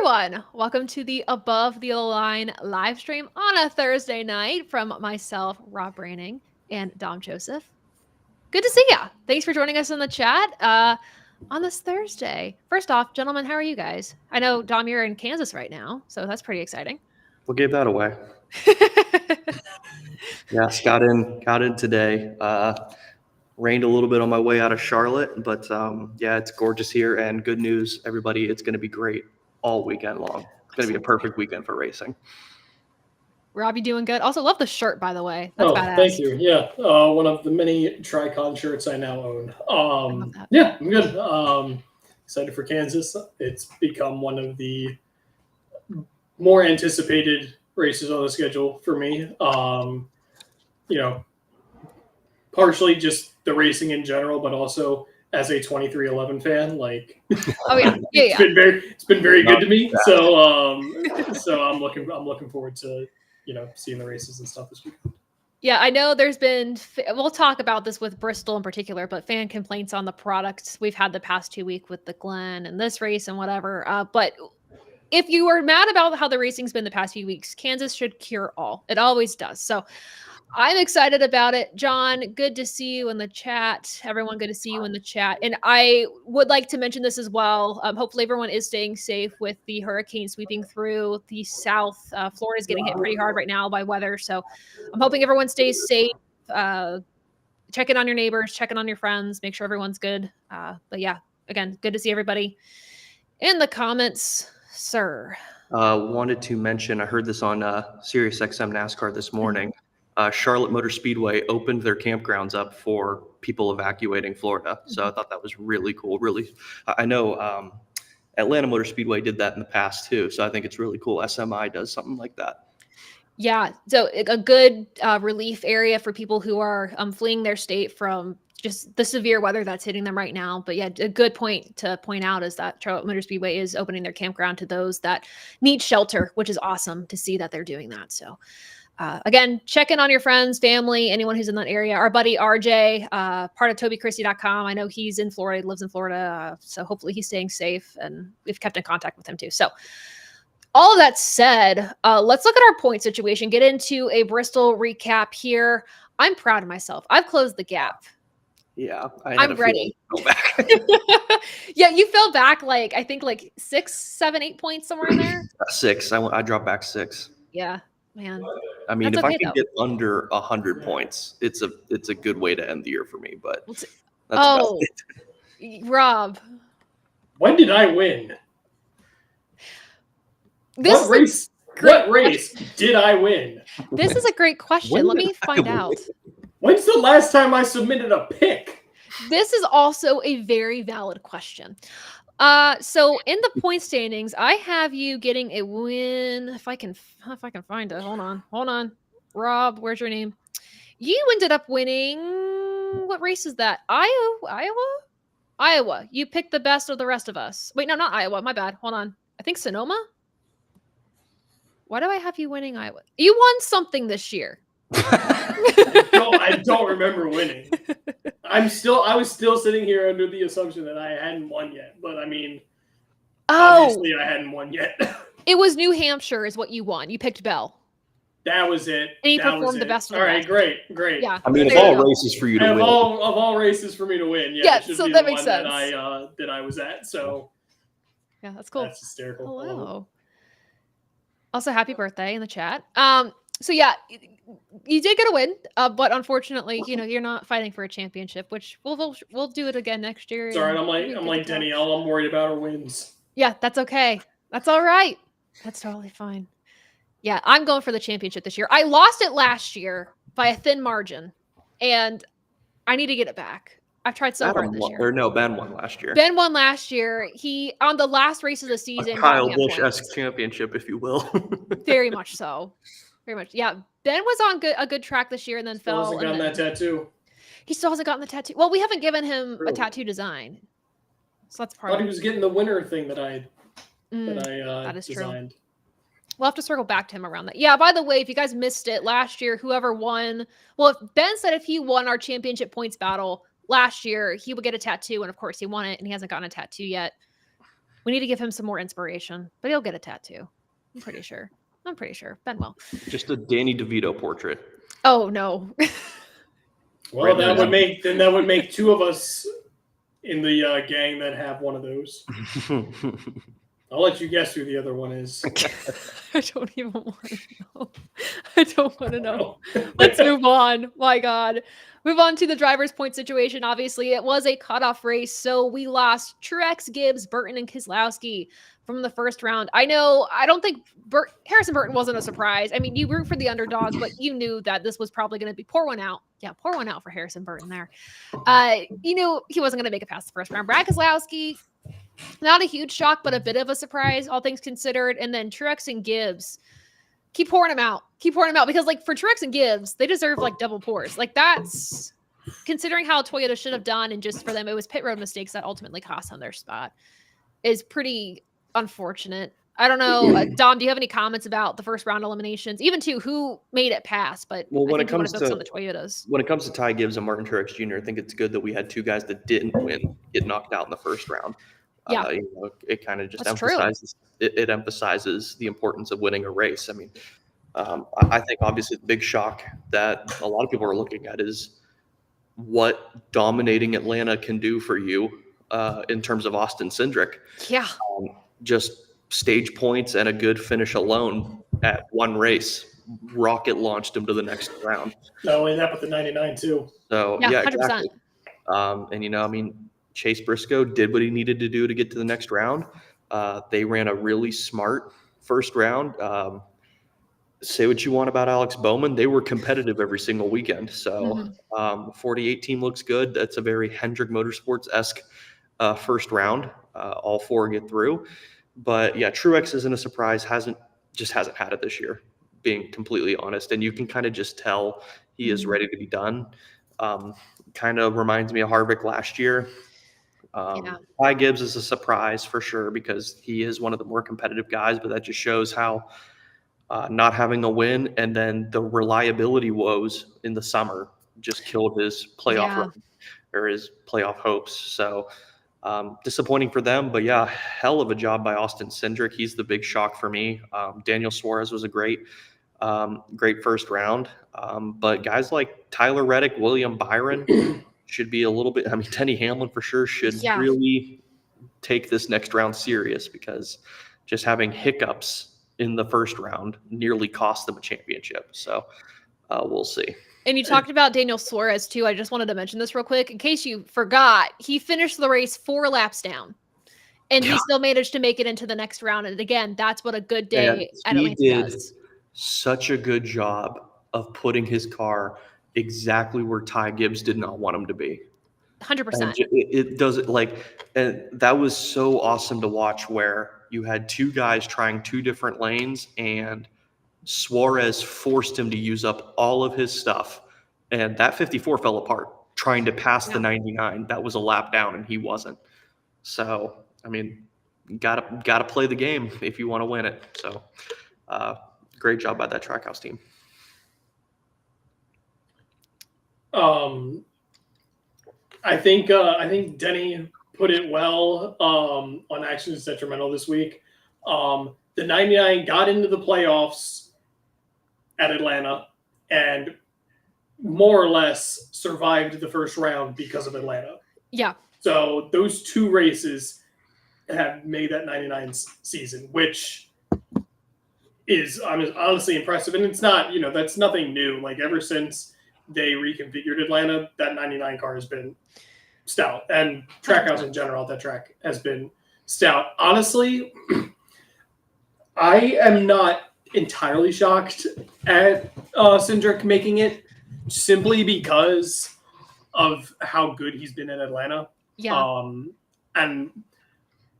everyone. Welcome to the Above the Line live stream on a Thursday night from myself, Rob Branning, and Dom Joseph. Good to see ya. Thanks for joining us in the chat on this Thursday. First off, gentlemen, how are you guys? I know, Dom, you're in Kansas right now, so that's pretty exciting. We'll give that away. Yes, got in today. Rained a little bit on my way out of Charlotte, but yeah, it's gorgeous here. And good news, everybody, it's going to be great all weekend long. It's going to be a perfect weekend for racing. Rob, you doing good? Also, love the shirt, by the way. That's badass. Thank you. Yeah, one of the many Tricon shirts I now own. Yeah, I'm good. Excited for Kansas. It's become one of the more anticipated races on the schedule for me. Partially just the racing in general, but also as a 2311 fan, like oh yeah, it's been very good to me. So I'm looking forward to seeing the races and stuff this weekend. Yeah, I know there's been, we'll talk about this with Bristol in particular, but fan complaints on the products we've had the past 2 weeks with the Glen and this race and whatever. But if you were mad about how the racing's been the past few weeks, Kansas should cure all. It always does. So I'm excited about it. John, good to see you in the chat. Everyone, good to see you in the chat. And I would like to mention this as well. Hopefully everyone is staying safe with the hurricane sweeping through the south. Florida is getting hit pretty hard right now by weather. So I'm hoping everyone stays safe. Checking on your neighbors, checking on your friends, make sure everyone's good. But yeah, again, good to see everybody in the comments, sir. Wanted to mention, I heard this on SiriusXM NASCAR this morning. Charlotte Motor Speedway opened their campgrounds up for people evacuating Florida. So I thought that was really cool. Really, I know Atlanta Motor Speedway did that in the past too. So I think it's really cool. SMI does something like that. Yeah. So a good relief area for people who are fleeing their state from just the severe weather that's hitting them right now. But yeah, a good point to point out is that Charlotte Motor Speedway is opening their campground to those that need shelter, which is awesome to see that they're doing that. So again, check in on your friends, family, anyone who's in that area. Our buddy RJ, part of TobyChristie.com. I know he's in Florida, lives in Florida. So hopefully he's staying safe, and we've kept in contact with him too. So all of that said, let's look at our point situation, get into a Bristol recap here. I'm proud of myself. I've closed the gap. Yeah, I'm ready. Yeah, you fell back I think 6, 7, 8 points somewhere in there. 6. I dropped back 6. Yeah. Man, I mean, if I can get under 100 points, it's a good way to end the year for me. But that's about it. Rob, when did I win? What race did I win? This is a great question. Let me find out. When's the last time I submitted a pick? This is also a very valid question. So in the point standings, I have you getting a win. If I can find it. Hold on. Rob, where's your name? You ended up winning. What race is that? Iowa. You picked the best of the rest of us. Wait, no, not Iowa. My bad. Hold on. I think Sonoma. Why do I have you winning Iowa? You won something this year. I don't remember winning. I was still sitting here under the assumption that I hadn't won yet, but I mean, obviously I hadn't won yet. It was New Hampshire is what you won. You picked Bell. That was it. And you performed the best of the best. All right, great. Yeah. I mean, of all races for you to win. Of all races for me to win, yeah, it should so be that the makes one sense. that I was at. So yeah, that's cool. That's hysterical. Hello. Also, happy birthday in the chat. So yeah, you did get a win, but unfortunately, you're not fighting for a championship, which we'll do it again next year. It's all right. I'm like Denny. All I'm worried about are wins. Yeah, that's okay. That's all right. That's totally fine. Yeah, I'm going for the championship this year. I lost it last year by a thin margin, and I need to get it back. I've tried so hard this year. Ben won last year. Ben won last year. He on the last race of the season. A Kyle Busch-esque championship, if you will. Very much so. Very much. Yeah. Ben was on a good track this year and then fell. Hasn't gotten that tattoo. He still hasn't gotten the tattoo. Well, we haven't given him a tattoo design. So that's part of it. I thought he was getting the winner thing that I that is designed. True. We'll have to circle back to him around that. Yeah, by the way, if you guys missed it last year, whoever won, if Ben said if he won our championship points battle last year, he would get a tattoo, and of course he won it, and he hasn't gotten a tattoo yet. We need to give him some more inspiration, but he'll get a tattoo. I'm pretty sure. Ben will. Just a Danny DeVito portrait. Oh no. Well, that would make two of us in the gang that have one of those. I'll let you guess who the other one is. I don't even want to know. I don't want to know. Let's move on. My God. Move on to the driver's point situation. Obviously, it was a cutoff race, so we lost Truex, Gibbs, Burton, and Keselowski from the first round. I don't think Harrison Burton wasn't a surprise. I mean, you root for the underdog, but you knew that this was probably going to be pour one out. Yeah, pour one out for Harrison Burton there. You knew he wasn't going to make it past the first round. Brad Keselowski, not a huge shock, but a bit of a surprise, all things considered. And then Truex and Gibbs, keep pouring them out. Because, like, for Truex and Gibbs, they deserve, like, double pours. Like, that's, considering how Toyota should have done, and just for them, it was pit road mistakes that ultimately cost them their spot, is pretty unfortunate. I don't know. Dom, do you have any comments about the first round eliminations? Even, too, who made it past? But when it comes to on the Toyotas. When it comes to Ty Gibbs and Martin Truex Jr., I think it's good that we had two guys that didn't win get knocked out in the first round. Yeah, it kind of just emphasizes it emphasizes the importance of winning a race. I mean, I think obviously the big shock that a lot of people are looking at is what dominating Atlanta can do for you in terms of Austin Cindric. Yeah, just stage points and a good finish alone at one race rocket launched him to the next round. Not only that, but the 99 too. So yeah, exactly. And I mean, Chase Briscoe did what he needed to do to get to the next round. They ran a really smart first round. Say what you want about Alex Bowman. They were competitive every single weekend. So 48 team looks good. That's a very Hendrick Motorsports-esque first round. All four get through. But yeah, Truex isn't a surprise. Hasn't had it this year, being completely honest. And you can kind of just tell he is ready to be done. Kind of reminds me of Harvick last year. Ty Gibbs is a surprise for sure because he is one of the more competitive guys, but that just shows how not having a win and then the reliability woes in the summer just killed his playoff run or his playoff hopes. So disappointing for them, but yeah, hell of a job by Austin Cindric. He's the big shock for me. Daniel Suarez was a great first round. But guys like Tyler Reddick, William Byron should be a little bit, I mean, Denny Hamlin for sure should really take this next round serious because just having hiccups in the first round nearly cost them a championship. So we'll see. And you talked about Daniel Suarez too. I just wanted to mention this real quick. In case you forgot, he finished the race 4 laps down. And he still managed to make it into the next round. And again, that's what a good day at Atlanta does. Such a good job of putting his car exactly where Ty Gibbs did not want him to be. 100%. It does it and that was so awesome to watch where you had two guys trying two different lanes and Suarez forced him to use up all of his stuff. And that 54 fell apart trying to pass the 99. That was a lap down and he wasn't. So, I mean, gotta play the game if you want to win it. So, great job by that Trackhouse team. I think Denny put it well on Actions Detrimental this week. The 99 got into the playoffs at Atlanta and more or less survived the first round because of Atlanta. Yeah. So those two races have made that 99 season, which is honestly impressive. And it's not, that's nothing new. Like ever since they reconfigured Atlanta, that 99 car has been stout. And Trackhouse in general, that track has been stout. Honestly, I am not entirely shocked at Cindric making it simply because of how good he's been in Atlanta. Yeah. And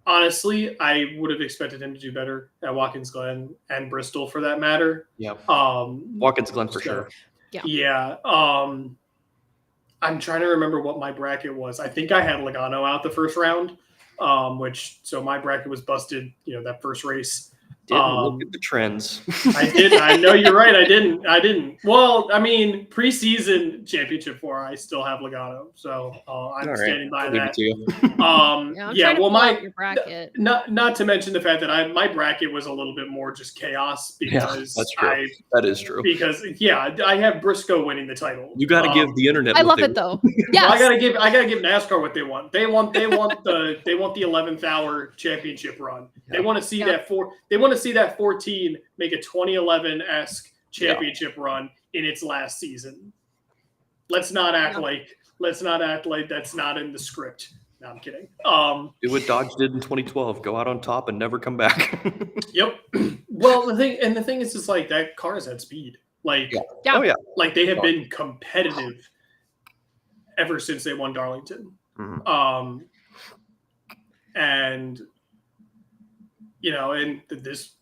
honestly, I would have expected him to do better at Watkins Glen and Bristol for that matter. Yeah. Watkins Glen for sure. Yeah. I'm trying to remember what my bracket was. I think I had Logano out the first round, so my bracket was busted, that first race. Didn't look at the trends. I did. I know you're right. I didn't. Well, I mean, preseason championship 4, I still have Logano, so I'm standing by that. Well, my bracket. Not to mention the fact that my bracket was a little bit more just chaos because that's true. That is true. Because I have Briscoe winning the title. You got to give the internet. I love it though. Yeah, I gotta give NASCAR what they want. They want the 11th hour championship run. They want to see that They want to see that 14 make a 2011-esque championship run in its last season. Let's not act like that's not in the script. No, I'm kidding. Do what Dodge did in 2012: go out on top and never come back. Yep. Well, the thing is, just like that car's at speed. Like, like they have been competitive ever since they won Darlington. Mm-hmm. And and this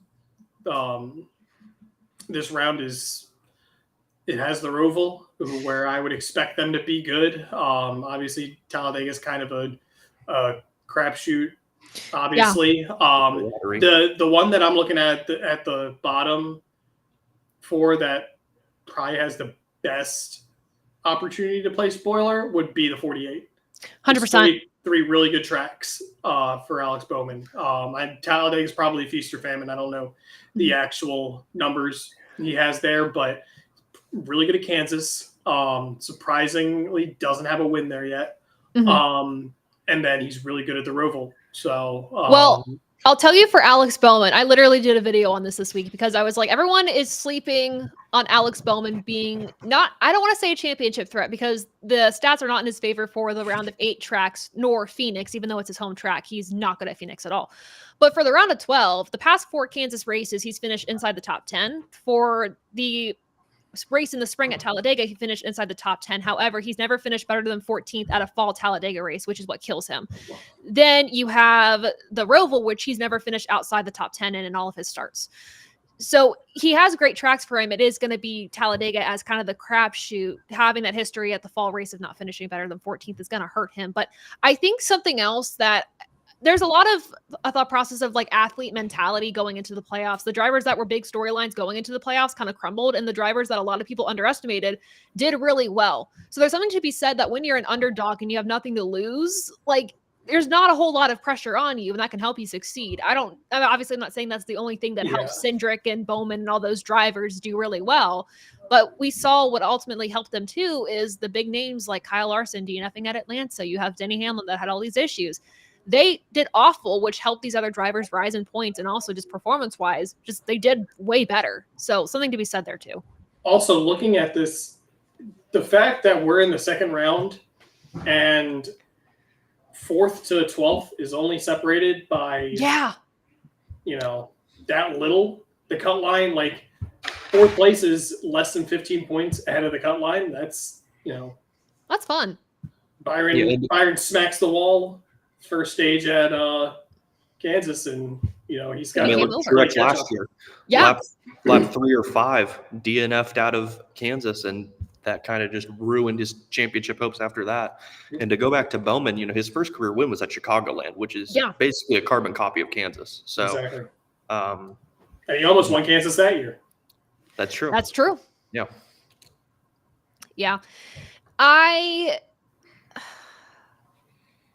round it has the Roval, where I would expect them to be good. Obviously, Talladega is kind of a crapshoot. Obviously, the one that I'm looking at the bottom for that probably has the best opportunity to play spoiler would be the 48. 100%. Three really good tracks for Alex Bowman. Talladega is probably feast or famine. I don't know the actual numbers he has there, but really good at Kansas. Surprisingly, doesn't have a win there yet. Mm-hmm. And then he's really good at the Roval. So, I'll tell you for Alex Bowman, I literally did a video on this week because I was like, everyone is sleeping on Alex Bowman being I don't want to say a championship threat because the stats are not in his favor for the round of 8 tracks, nor Phoenix, even though it's his home track. He's not good at Phoenix at all. But for the round of 12, the past 4 Kansas races, he's finished inside the top 10. For the race in the spring at Talladega, he finished inside the top 10. However, he's never finished better than 14th at a fall Talladega race, which is what kills him. Then you have the Roval, which he's never finished outside the top 10 in all of his starts. So he has great tracks for him. It is going to be Talladega as kind of the crapshoot. Having that history at the fall race of not finishing better than 14th is going to hurt him. But I think something else that there's a lot of a thought process of like athlete mentality going into the playoffs. The drivers that were big storylines going into the playoffs kind of crumbled, and the drivers that a lot of people underestimated did really well. So there's something to be said that when you're an underdog and you have nothing to lose, like there's not a whole lot of pressure on you, and that can help you succeed. I'm obviously not saying that's the only thing that helps Cindric and Bowman and all those drivers do really well, but we saw what ultimately helped them too is the big names like Kyle Larson DNFing at Atlanta. You have Denny Hamlin that had all these issues. They did awful, which helped these other drivers rise in points, and also just performance-wise, just they did way better. So something to be said there too. Also, looking at this, the fact that we're in the second round and 4th to 12th is only separated by that little. The cut line, like 4th place is less than 15 points ahead of the cut line. That's that's fun. Byron smacks the wall first stage at Kansas, and he's got last year. Yeah, lap 3 or 5 DNF'd out of Kansas, and that kind of just ruined his championship hopes after that. And to go back to Bowman, his first career win was at Chicagoland, which is basically a carbon copy of Kansas. So, exactly. And he almost won Kansas that year. That's true. That's true. Yeah. Yeah.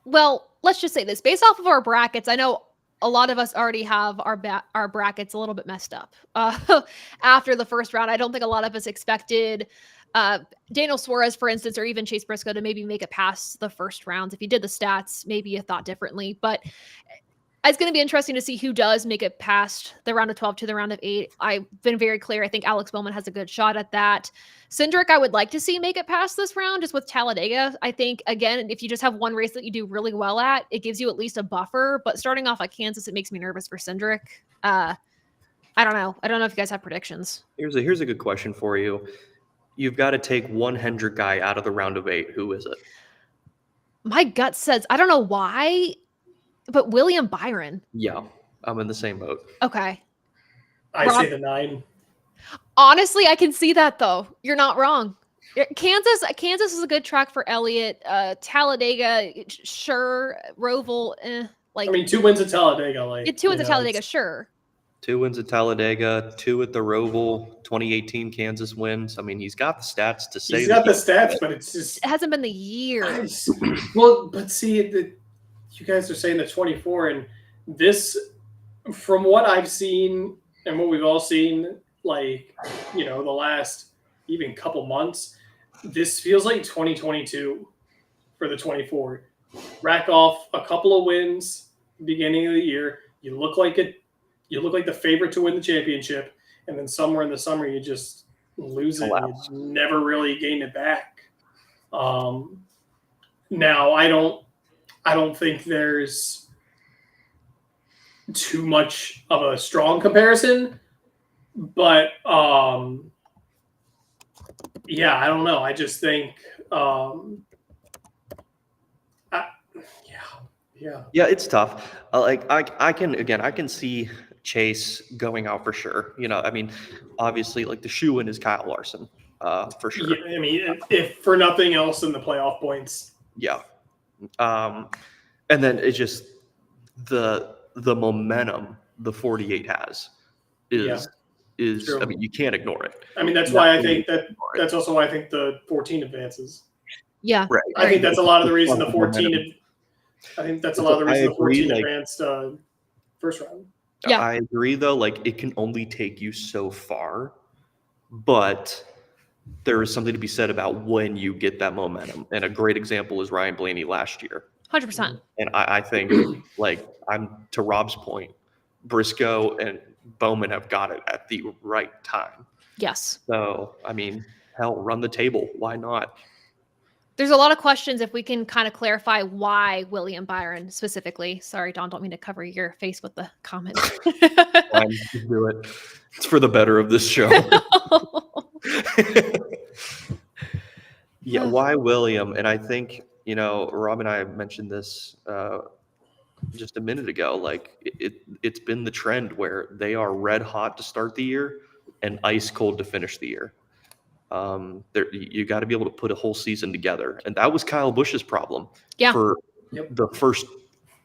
Well, let's just say this. Based off of our brackets, I know a lot of us already have our brackets a little bit messed up after the first round. I don't think a lot of us expected Daniel Suarez, for instance, or even Chase Briscoe to maybe make it past the first rounds. If you did the stats, maybe you thought differently. But it's going to be interesting to see who does make it past the round of 12 to the round of 8. I've been very clear. I think Alex Bowman has a good shot at that. Cindric, I would like to see make it past this round just with Talladega. I think, again, if you just have one race that you do really well at, it gives you at least a buffer. But starting off at Kansas, it makes me nervous for Cindric. I don't know. I don't know if you guys have predictions. Here's a good question for you. You've got to take one Hendrick guy out of the round of 8. Who is it? My gut says, I don't know why, but William Byron. Yeah, I'm in the same boat. Okay. I say the 9. Honestly, I can see that, though. You're not wrong. Kansas is a good track for Elliott. Talladega, sure. Roval, 2 wins at Talladega. 2 wins at Talladega, sure. 2 wins at Talladega, 2 at the Roval, 2018 Kansas wins. I mean, he's got the stats to say He's got the stats, but it's just It hasn't been the year. Well, but see, you guys are saying the 24, and this, from what I've seen and what we've all seen, like, the last even couple months, this feels like 2022 for the 24. Rack off a couple of wins beginning of the year. You look like the favorite to win the championship, and then somewhere in the summer you just lose it. And you never really gain it back. Now I don't think there's too much of a strong comparison, but yeah, I don't know. I just think yeah, it's tough. I can see Chase going out for sure. I mean, obviously, like the shoe-in is Kyle Larson, for sure. Yeah, I mean, if for nothing else in the playoff points. Yeah. And then it's just the momentum the 48 has is True. I mean, you can't ignore it. I mean, that's why I think that's also why I think the 14 advances. Yeah. Right. I think that's a lot of the reason the 14 I think that's a lot of the reason the 14 advanced first round. Yeah. I agree, though. Like, it can only take you so far, but there is something to be said about when you get that momentum. And a great example is Ryan Blaney last year. 100%. And I think, to Rob's point, Briscoe and Bowman have got it at the right time. Yes. So, I mean, hell, run the table. Why not? There's a lot of questions if we can kind of clarify why William Byron specifically. Sorry, Don, don't mean to cover your face with the comment. Fine, just do it. It's for the better of this show. Yeah, why William? And I think, Rob and I mentioned this just a minute ago. Like, it's been the trend where they are red hot to start the year and ice cold to finish the year. You got to be able to put a whole season together, and that was Kyle Busch's problem. Yeah. For the first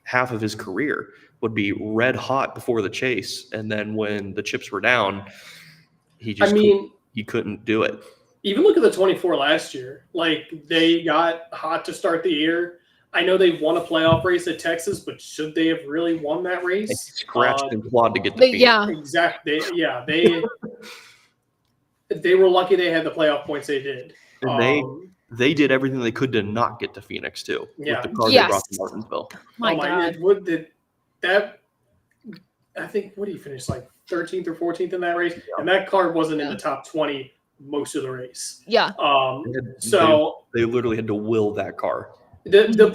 half of his career, would be red hot before the chase, and then when the chips were down, he couldn't do it. Even look at the 24 last year. Like, they got hot to start the year. I know they won a playoff race at Texas, but should they have really won that race? They scratched and clawed to get the yeah, exactly. They were lucky they had the playoff points they did. And they did everything they could to not get to Phoenix too. Yeah. With the car they brought to Martinsville. My God. I think, what did he finish, like 13th or 14th in that race? Yeah. And that car wasn't in the top 20 most of the race. Yeah. So they literally had to will that car. The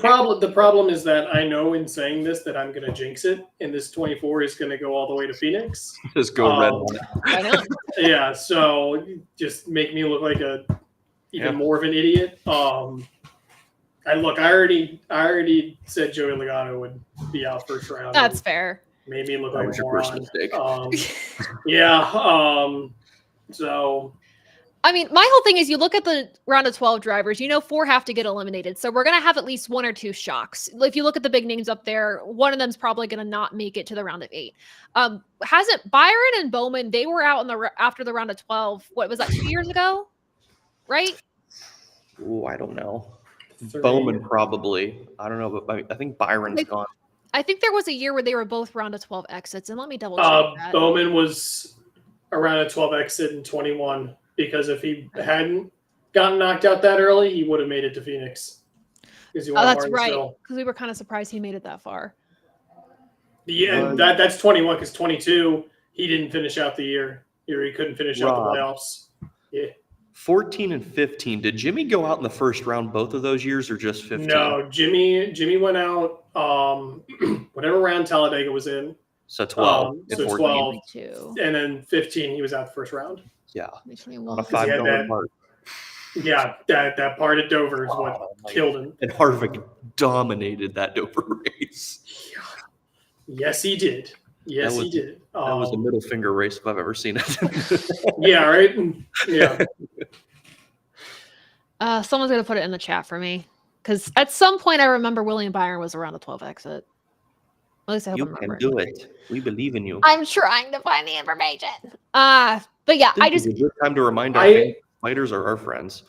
problem is that I know in saying this that I'm going to jinx it, and this 24 is going to go all the way to Phoenix. Just go red. Why not? Yeah, so just make me look like even more of an idiot. I already said Joey Logano would be out first round. That's fair. Made me look like a moron. So. I mean, my whole thing is you look at the round of 12 drivers, 4 have to get eliminated. So we're going to have at least 1 or 2 shocks. If you look at the big names up there, one of them's probably going to not make it to the round of 8. Hasn't Byron and Bowman, they were out after the round of 12. What was that, 2 years ago? Right? Oh, I don't know. Bowman probably. I don't know, but I think Byron's gone. I think there was a year where they were both round of 12 exits. And let me double check that. Bowman was a round of 12 exit in 21. Because if he hadn't gotten knocked out that early, he would have made it to Phoenix. That's right. Because we were kind of surprised he made it that far. Yeah, that's 21. Because 22, he didn't finish out the year. He couldn't finish out the playoffs. Yeah. 14 and 15. Did Jimmy go out in the first round both of those years, or just 15? No, Jimmy went out whatever round Talladega was in. So 12. So 12. And then 15, he was out the first round. Yeah. On a $5 part. Yeah, that part at Dover is what killed him. And Harvick dominated that Dover race. Yeah. Yes, he did. He did. That was a middle finger race if I've ever seen it. Yeah, right? Yeah. Someone's going to put it in the chat for me. Because at some point I remember William Byron was around a 12 exit. At least I hope You I'm can remembering. do it. We believe in you. I'm trying to find the information. But yeah, This is a good time to remind our fans, fighters are our friends.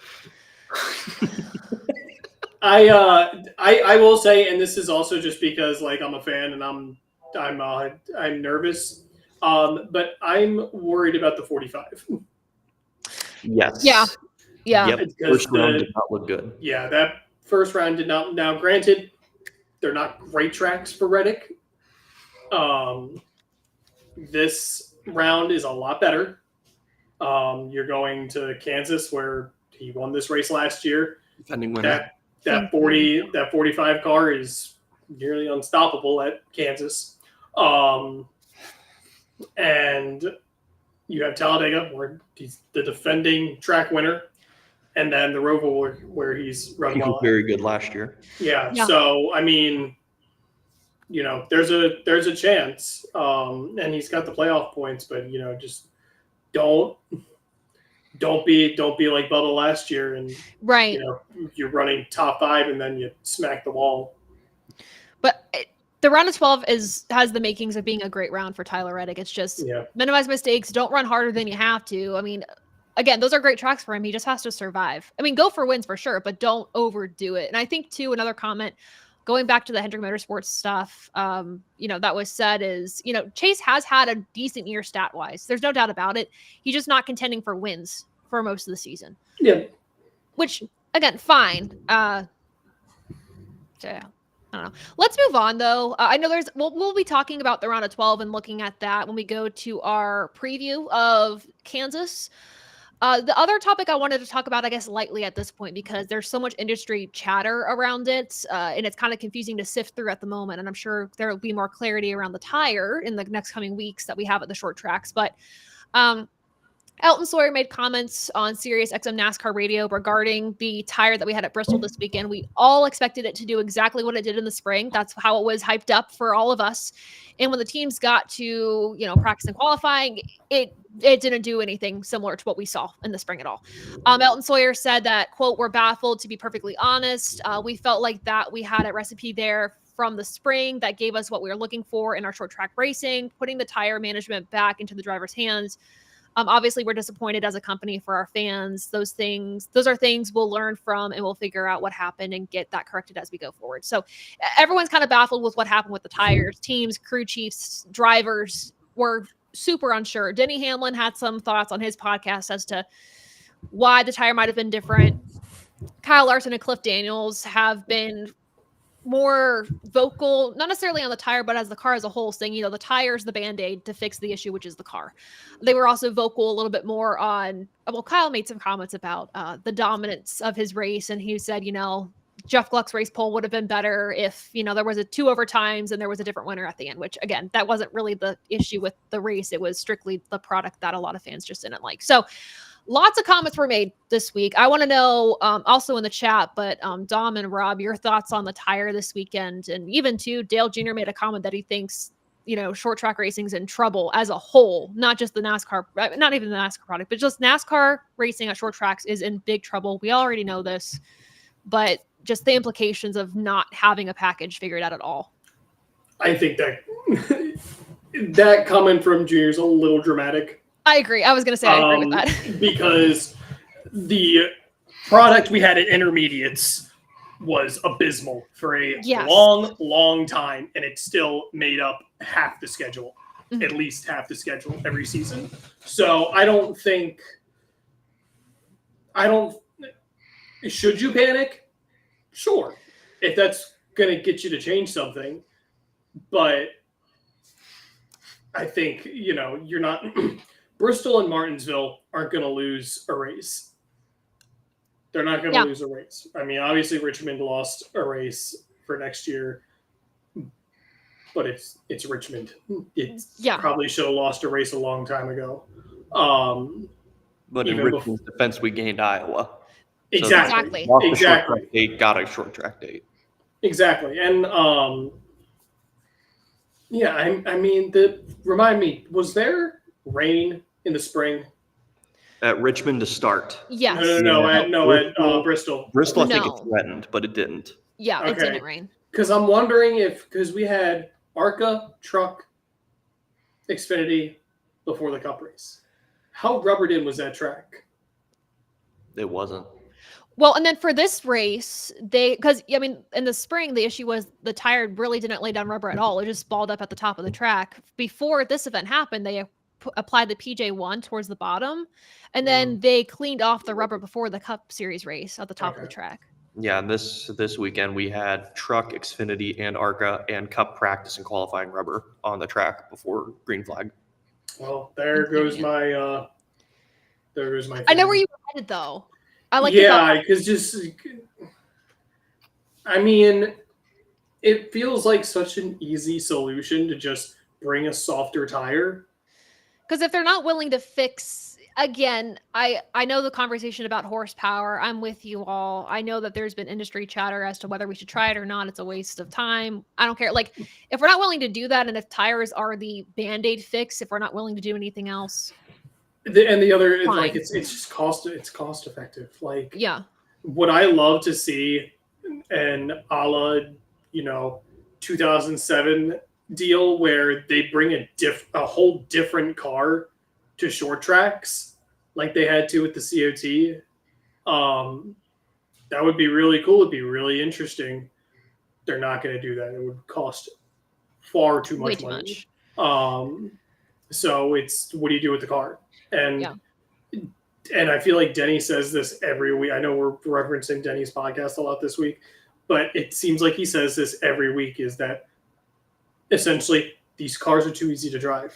I will say, and this is also just because like I'm a fan and I'm nervous, but I'm worried about the 45. Yes. Yeah. Yep. First round did not look good. Yeah, that first round did not. Now, granted, they're not great tracks for Reddick. This round is a lot better. You're going to Kansas, where he won this race last year. Defending winner. That 45 car is nearly unstoppable at Kansas. And you have Talladega, where he's the defending track winner, and then the Roval, where he's run He well. was very good last year. Yeah. So I mean, there's a chance, and he's got the playoff points, but just don't be like Bubba last year, and right. You're running top 5 and then you smack the wall. But the round of 12 has the makings of being a great round for Tyler Reddick. It's just minimize mistakes, don't run harder than you have to. I mean, again, those are great tracks for him. He just has to survive. I mean, go for wins for sure, but don't overdo it. And I think too, another comment going back to the Hendrick Motorsports stuff, that was said is, Chase has had a decent year stat wise. There's no doubt about it. He's just not contending for wins for most of the season. Yeah. Which again, fine. So yeah. I don't know. Let's move on though. I know we'll be talking about the round of 12 and looking at that when we go to our preview of Kansas. The other topic I wanted to talk about, I guess, lightly at this point, because there's so much industry chatter around it, and it's kind of confusing to sift through at the moment. And I'm sure there will be more clarity around the tire in the next coming weeks that we have at the short tracks. But Elton Sawyer made comments on Sirius XM NASCAR radio regarding the tire that we had at Bristol this weekend. We all expected it to do exactly what it did in the spring. That's how it was hyped up for all of us. And when the teams got to, practice and qualifying, it didn't do anything similar to what we saw in the spring at all. Elton Sawyer said that, quote, "We're baffled, to be perfectly honest. We felt like that we had a recipe there from the spring that gave us what we were looking for in our short track racing, putting the tire management back into the driver's hands. Obviously, we're disappointed as a company for our fans. Those are things we'll learn from, and we'll figure out what happened and get that corrected as we go forward." So everyone's kind of baffled with what happened with the tires. Teams, crew chiefs, drivers were super unsure. Denny Hamlin had some thoughts on his podcast as to why the tire might have been different. Kyle Larson and Cliff Daniels have been more vocal, not necessarily on the tire, but as the car as a whole, saying, the tire's the Band-Aid to fix the issue, which is the car. They were also vocal a little bit more on, Kyle made some comments about the dominance of his race. And he said, Jeff Gluck's race pole would have been better if, there was 2 overtimes and there was a different winner at the end, which again, that wasn't really the issue with the race. It was strictly the product that a lot of fans just didn't like. So lots of comments were made this week. I want to know, also in the chat, but Dom and Rob, your thoughts on the tire this weekend. And even too, Dale Jr. made a comment that he thinks, short track racing's in trouble as a whole, not just the NASCAR, not even the NASCAR product, but just NASCAR racing at short tracks is in big trouble. We already know this, but just the implications of not having a package figured out at all. I think that comment from Junior is a little dramatic. I agree. I was going to say I agree with that. Because the product we had at intermediates was abysmal for a long, long time, and it still made up half the schedule, at least half the schedule every season. So should you panic? Sure, if that's going to get you to change something. But I think, you're not... Bristol and Martinsville aren't going to lose a race. They're not going to lose a race. I mean, obviously Richmond lost a race for next year, but it's Richmond. It probably should have lost a race a long time ago. But in Richmond's defense, we gained Iowa. Exactly. So exactly. They got a short track date. Exactly. And remind me, was there rain in the spring at Richmond to start? Yes. At Bristol. I think it threatened, but it didn't. Yeah, it didn't rain. Because I'm wondering because we had ARCA, Truck, Xfinity before the Cup race. How rubbered in was that track? It wasn't. Well, and then for this race, because I mean, in the spring, the issue was the tire really didn't lay down rubber at all. It just balled up at the top of the track. Before this event happened, they applied the PJ1 towards the bottom, and then they cleaned off the rubber before the Cup Series race at the top of the track. Yeah, and this weekend we had Truck, Xfinity, and ARCA and Cup practice and qualifying rubber on the track before green flag. Well, there goes my I know where you were headed, though. I like because I mean, it feels like such an easy solution to just bring a softer tire. Because if they're not willing to fix, again, I know the conversation about horsepower. I'm with you all. I know that there's been industry chatter as to whether we should try it or not. It's a waste of time. I don't care. Like, if we're not willing to do that, and if tires are the Band-Aid fix, if we're not willing to do anything else. And the other, fine. like, it's just cost effective. Like, yeah, what I love to see, and a la, 2007 deal where they bring a whole different car to short tracks, like they had to with the COT. That would be really cool. It'd be really interesting. They're not going to do that. It would cost far too much money. So it's, what do you do with the car? And I feel like Denny says this every week. I know we're referencing Denny's podcast a lot this week, but it seems like he says this every week, is that essentially these cars are too easy to drive.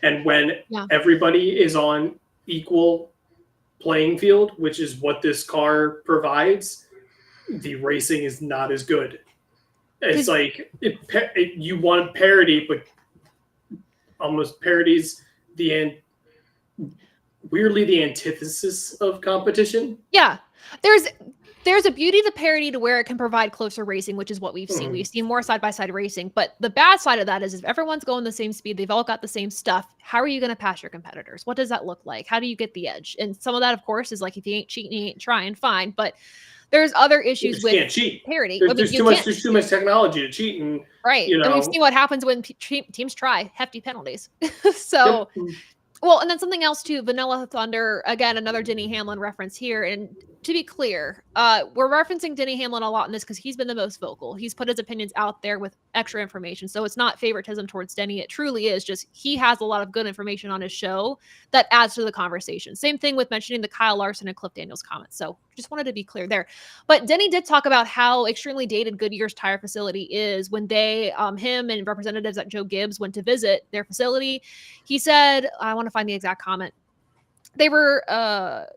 And when everybody is on equal playing field, which is what this car provides, the racing is not as good. It's like you want parity, but almost parodies weirdly the antithesis of competition. Yeah. There's a beauty to parity to where it can provide closer racing, which is what we've seen. We've seen more side-by-side racing. But the bad side of that is if everyone's going the same speed, they've all got the same stuff, how are you going to pass your competitors? What does that look like? How do you get the edge? And some of that, of course, is like, if you ain't cheating, you ain't trying, fine. But there's other issues with parity. There's too much technology to cheat. And, and we've seen what happens when teams try hefty penalties. So... Yep. Well, and then something else too, Vanilla Thunder, again, another Denny Hamlin reference here. And to be clear, we're referencing Denny Hamlin a lot in this because he's been the most vocal. He's put his opinions out there with extra information. So it's not favoritism towards Denny. It truly is just he has a lot of good information on his show that adds to the conversation. Same thing with mentioning the Kyle Larson and Cliff Daniels comments. So just wanted to be clear there. But Denny did talk about how extremely dated Goodyear's tire facility is. When they, him and representatives at Joe Gibbs went to visit their facility, he said, I want to find the exact comment. They were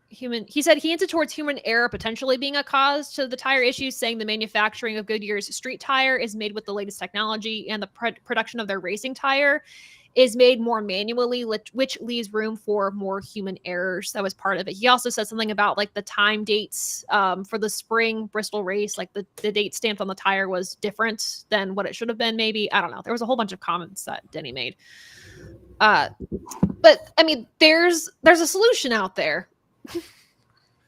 he said he hinted towards human error potentially being a cause to the tire issues, saying the manufacturing of Goodyear's street tire is made with the latest technology, and the production of their racing tire is made more manually, which leaves room for more human errors. That was part of it. He also said something about like the time dates for the spring Bristol race, like the date stamped on the tire was different than what it should have been, maybe. I don't know. There was a whole bunch of comments that Denny made. But I mean, there's a solution out there.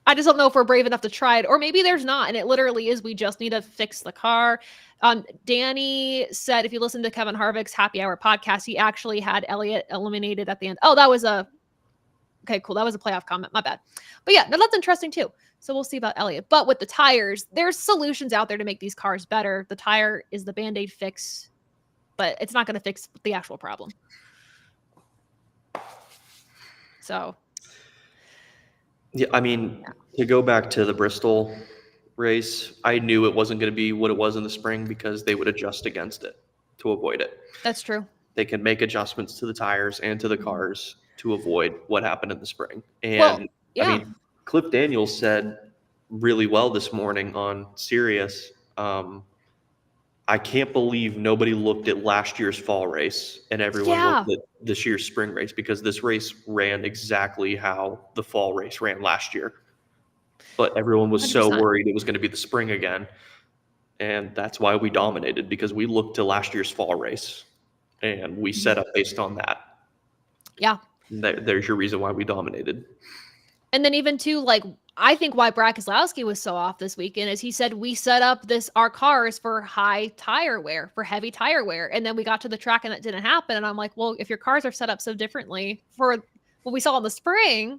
I just don't know if we're brave enough to try it, or maybe there's not. And it literally is, we just need to fix the car. Danny said, if you listen to Kevin Harvick's Happy Hour podcast, he actually had Elliott eliminated at the end. Oh, that was okay, cool. That was a playoff comment. My bad. But yeah, no, that's interesting too. So we'll see about Elliott. But with the tires, there's solutions out there to make these cars better. The tire is the Band-Aid fix, but it's not going to fix the actual problem. So. Yeah, I mean, to go back to the Bristol race, I knew it wasn't going to be what it was in the spring because they would adjust against it to avoid it. That's true. They can make adjustments to the tires and to the cars to avoid what happened in the spring. And I mean, Cliff Daniels said really well this morning on Sirius, I can't believe nobody looked at last year's fall race and everyone looked at this year's spring race, because this race ran exactly how the fall race ran last year. But everyone was 100%. So worried it was going to be the spring again. And that's why we dominated, because we looked to last year's fall race and we set up based on that. Yeah. There's your reason why we dominated. And then even too, like, I think why Brad Keselowski was so off this weekend is he said we set up our cars for high tire wear, for heavy tire wear, and then we got to the track and that didn't happen. And I'm like, well, if your cars are set up so differently for what we saw in the spring,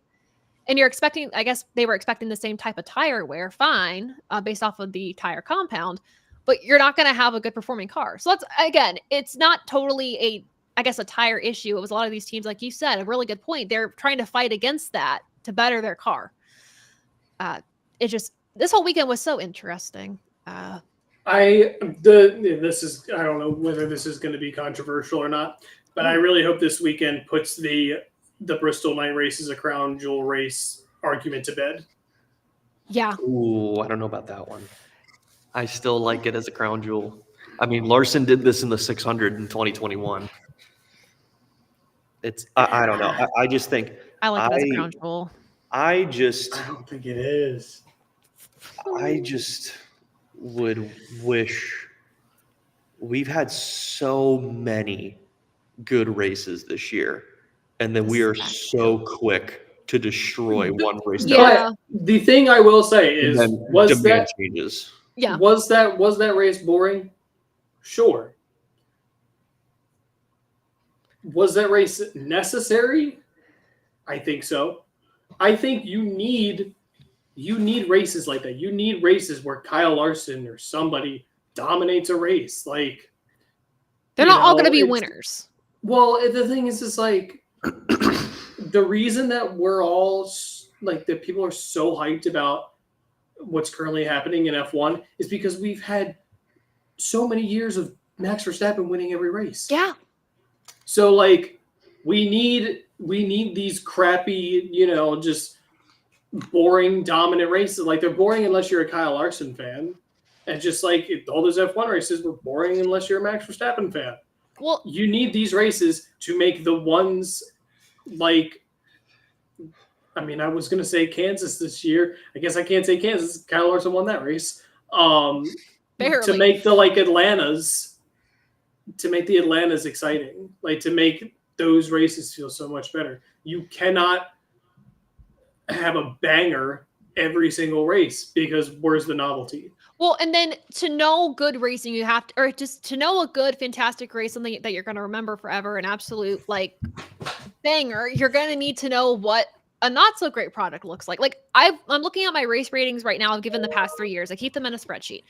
and you're expecting, I guess they were expecting the same type of tire wear, fine, based off of the tire compound, but you're not going to have a good performing car. So that's, again, it's not totally a tire issue. It was a lot of these teams, like you said, a really good point. They're trying to fight against that to better their car. This whole weekend was so interesting. I don't know whether this is going to be controversial or not, but I really hope this weekend puts the Bristol night race as a crown jewel race argument to bed. Yeah. Ooh, I don't know about that one. I still like it as a crown jewel. I mean, Larson did this in the 600 in 2021. I don't know. I just think I like it as a crown jewel. I don't think it is. I just would wish we've had so many good races this year, and then we are so quick to destroy one race. Yeah. The thing I will say is, was that changes? Yeah. Was that race boring? Sure. Was that race necessary? I think so. I think you need races like that. You need races where Kyle Larson or somebody dominates a race. Like, they're not all going to be winners. Well, the thing is, it's like the reason that we're all like that people are so hyped about what's currently happening in F1 is because we've had so many years of Max Verstappen winning every race. Yeah. So like we need these crappy, just boring dominant races. Like they're boring unless you're a Kyle Larson fan. And just like all those F1 races were boring unless you're a Max Verstappen fan. Well, you need these races to make the ones like, I mean, I was going to say Kansas this year. I guess I can't say Kansas. Kyle Larson won that race. Barely. To make the Atlantas exciting, like to make those races feel so much better. You cannot have a banger every single race because where's the novelty? Well, and then to know good racing, you have to, or just to know a good, fantastic race, something that you're going to remember forever, an absolute like banger, you're going to need to know what a not so great product looks like. Like I'm looking at my race ratings right now. I've given the past 3 years. I keep them in a spreadsheet.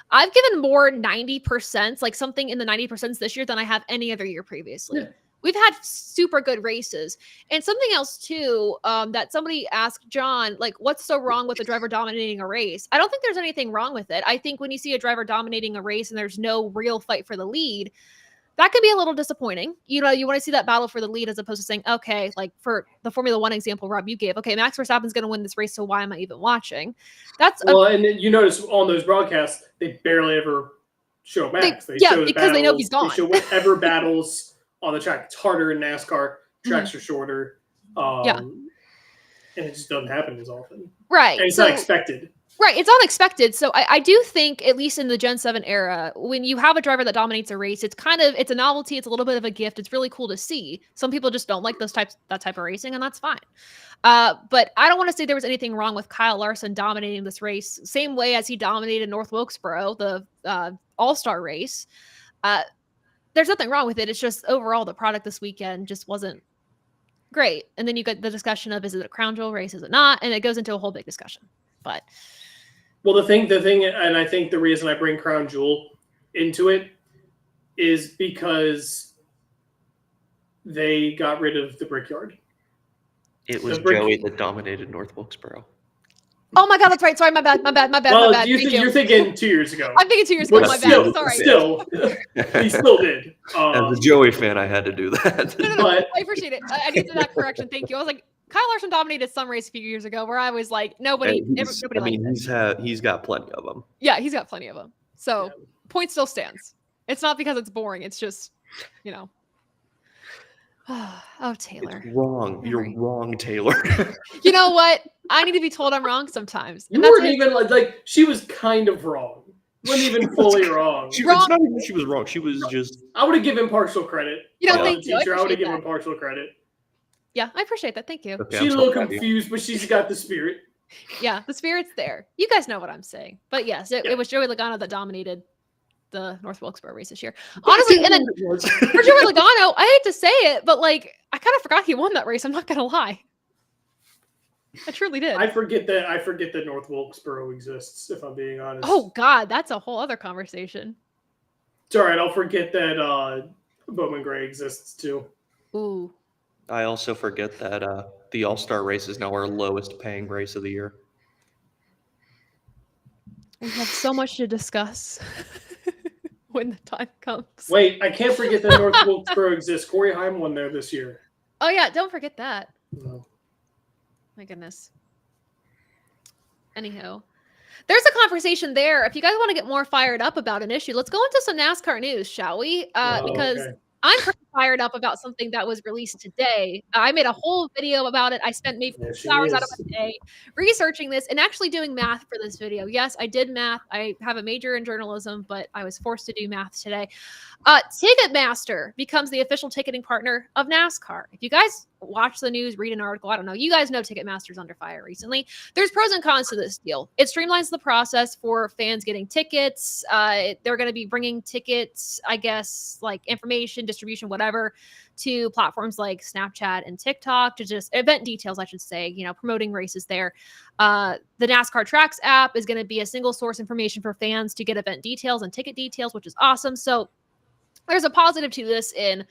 I've given more 90%, like something in the 90% this year than I have any other year previously. Yeah. We've had super good races. And something else too, that somebody asked John, like, what's so wrong with a driver dominating a race? I don't think there's anything wrong with it. I think when you see a driver dominating a race and there's no real fight for the lead, that could be a little disappointing. You know, you want to see that battle for the lead as opposed to saying, okay, like for the Formula One example, Rob, you gave, okay, Max Verstappen's going to win this race, so why am I even watching? That's and you notice on those broadcasts, they barely ever show Max. They show because battles, they know he's gone. They show whatever battles on the track. It's harder in NASCAR. Tracks are shorter. And it just doesn't happen as often. Right. And it's not expected. Right. It's unexpected. So I do think, at least in the Gen 7 era, when you have a driver that dominates a race, it's a novelty. It's a little bit of a gift. It's really cool to that some people just don't like that type of racing, and that's fine. But I don't want to say there was anything wrong with Kyle Larson dominating this race, same way as he dominated North Wilkesboro, the All-Star race. There's nothing wrong with it. It's just overall the product this weekend just wasn't great. And then you get the discussion of, is it a crown jewel race? Is it not? And it goes into a whole big discussion. But well, the thing, and I think the reason I bring crown jewel into it is because they got rid of the Brickyard. It was Joey that dominated North Wilkesboro. Oh my God, that's right. Sorry, my bad. Well, you're thinking 2 years ago. I'm thinking 2 years ago. My bad. Sorry. He still did. As a Joey fan, I had to do that. No, I appreciate it. I needed that correction. Thank you. I was like, Kyle Larson dominated some race a few years ago where I was like, nobody. He's got plenty of them. Yeah, he's got plenty of them. So point still stands. It's not because it's boring. It's just, Oh, Taylor. It's wrong. You're wrong, Taylor. You know what? I need to be told I'm wrong sometimes. You weren't even like she was kind of wrong. Wasn't even fully wrong. It's not even she was wrong. She was just. I would have given partial credit. Thank you. I would have given partial credit. Yeah, I appreciate that. Thank you. Okay, she's a little confused, but she's got the spirit. Yeah, the spirit's there. You guys know what I'm saying. But yes, it was Joey Logano that dominated the North Wilkesboro race this year. Honestly, and then for Joey Logano, I hate to say it, but like I kind of forgot he won that race. I'm not gonna lie. I truly did. I forget that North Wilkesboro exists, if I'm being honest. Oh God, that's a whole other conversation. It's all right. I'll forget that Bowman Gray exists too. Ooh. I also forget that the All-Star race is now our lowest paying race of the year. We have so much to discuss when the time comes. Wait, I can't forget that North Wilkesboro exists. Corey Heim won there this year. Oh yeah, don't forget that. No. My goodness. Anyhow, there's a conversation there. If you guys want to get more fired up about an issue, let's go into some NASCAR news, shall we? Because okay. I'm pretty fired up about something that was released today. I made a whole video about it. I spent maybe 2 hours out of my day researching this and actually doing math for this video. Yes, I did math. I have a major in journalism, but I was forced to do math today. Ticketmaster becomes the official ticketing partner of NASCAR. If you guys watch the news, read an article, I don't know, you guys know Ticketmaster's under fire recently. There's pros and cons to this deal. It streamlines the process for fans getting tickets. They're going to be bringing tickets, I guess, like information, distribution, whatever, to platforms like Snapchat and TikTok to just event details, I should say, promoting races there. The NASCAR Tracks app is going to be a single source information for fans to get event details and ticket details, which is awesome. So there's a positive to this in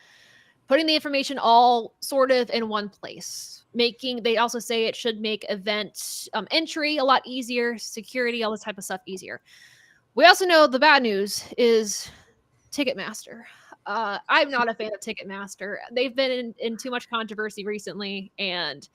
putting the information all sort of in one place. They also say it should make event entry a lot easier, security, all this type of stuff easier. We also know the bad news is Ticketmaster. I'm not a fan of Ticketmaster. They've been in too much controversy recently, and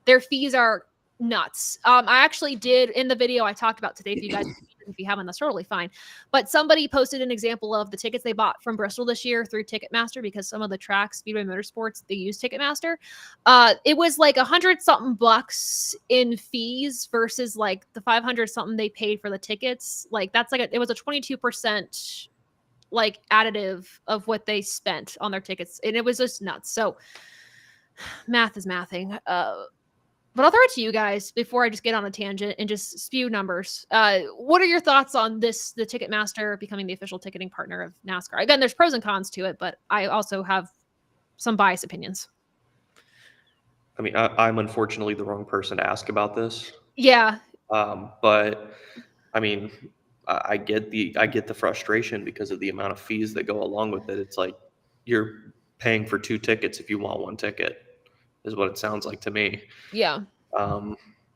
their fees are nuts. I actually did in the video I talked about today. If you haven't, that's totally fine. But somebody posted an example of the tickets they bought from Bristol this year through Ticketmaster, because some of the tracks, Speedway Motorsports, they use Ticketmaster. It was like $100-something bucks in fees versus like the $500-something they paid for the tickets. Like that's like it was a 22% like additive of what they spent on their tickets, and it was just nuts. So math is mathing. But I'll throw it to you guys before I just get on a tangent and just spew numbers. What are your thoughts on the Ticketmaster becoming the official ticketing partner of NASCAR? Again, there's pros and cons to it, but I also have some biased opinions. I mean, I'm unfortunately the wrong person to ask about this. Yeah. But I mean, I get the frustration because of the amount of fees that go along with it. It's like you're paying for 2 tickets if you want 1 ticket. Is what it sounds like to me. Yeah.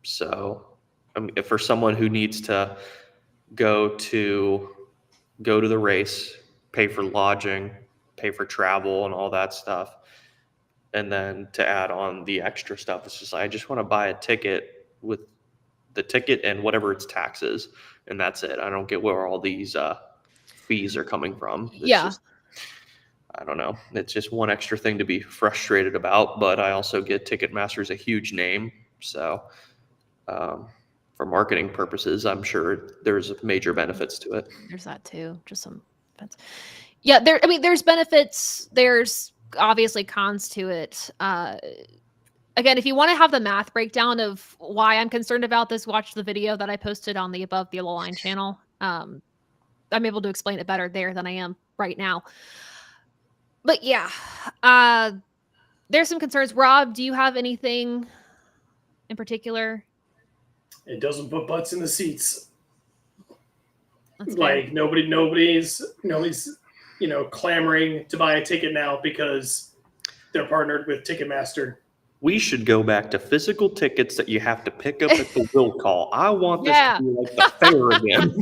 So, I mean, for someone who needs to go to the race, pay for lodging, pay for travel, and all that stuff, and then to add on the extra stuff, it's just I just want to buy a ticket with the ticket and whatever its taxes, and that's it. I don't get where all these fees are coming from. It's I don't know. It's just one extra thing to be frustrated about, but I also get Ticketmaster is a huge name. So for marketing purposes, I'm sure there's major benefits to it. There's that too. Just some benefits. Yeah, there's benefits. There's obviously cons to it. Again, if you want to have the math breakdown of why I'm concerned about this, watch the video that I posted on the Above the Yellow Line channel. I'm able to explain it better there than I am right now. But yeah, there's some concerns. Rob, do you have anything in particular? It doesn't put butts in the seats. That's like nobody's clamoring to buy a ticket now because they're partnered with Ticketmaster. We should go back to physical tickets that you have to pick up at the will call. I want this to be like the fair again.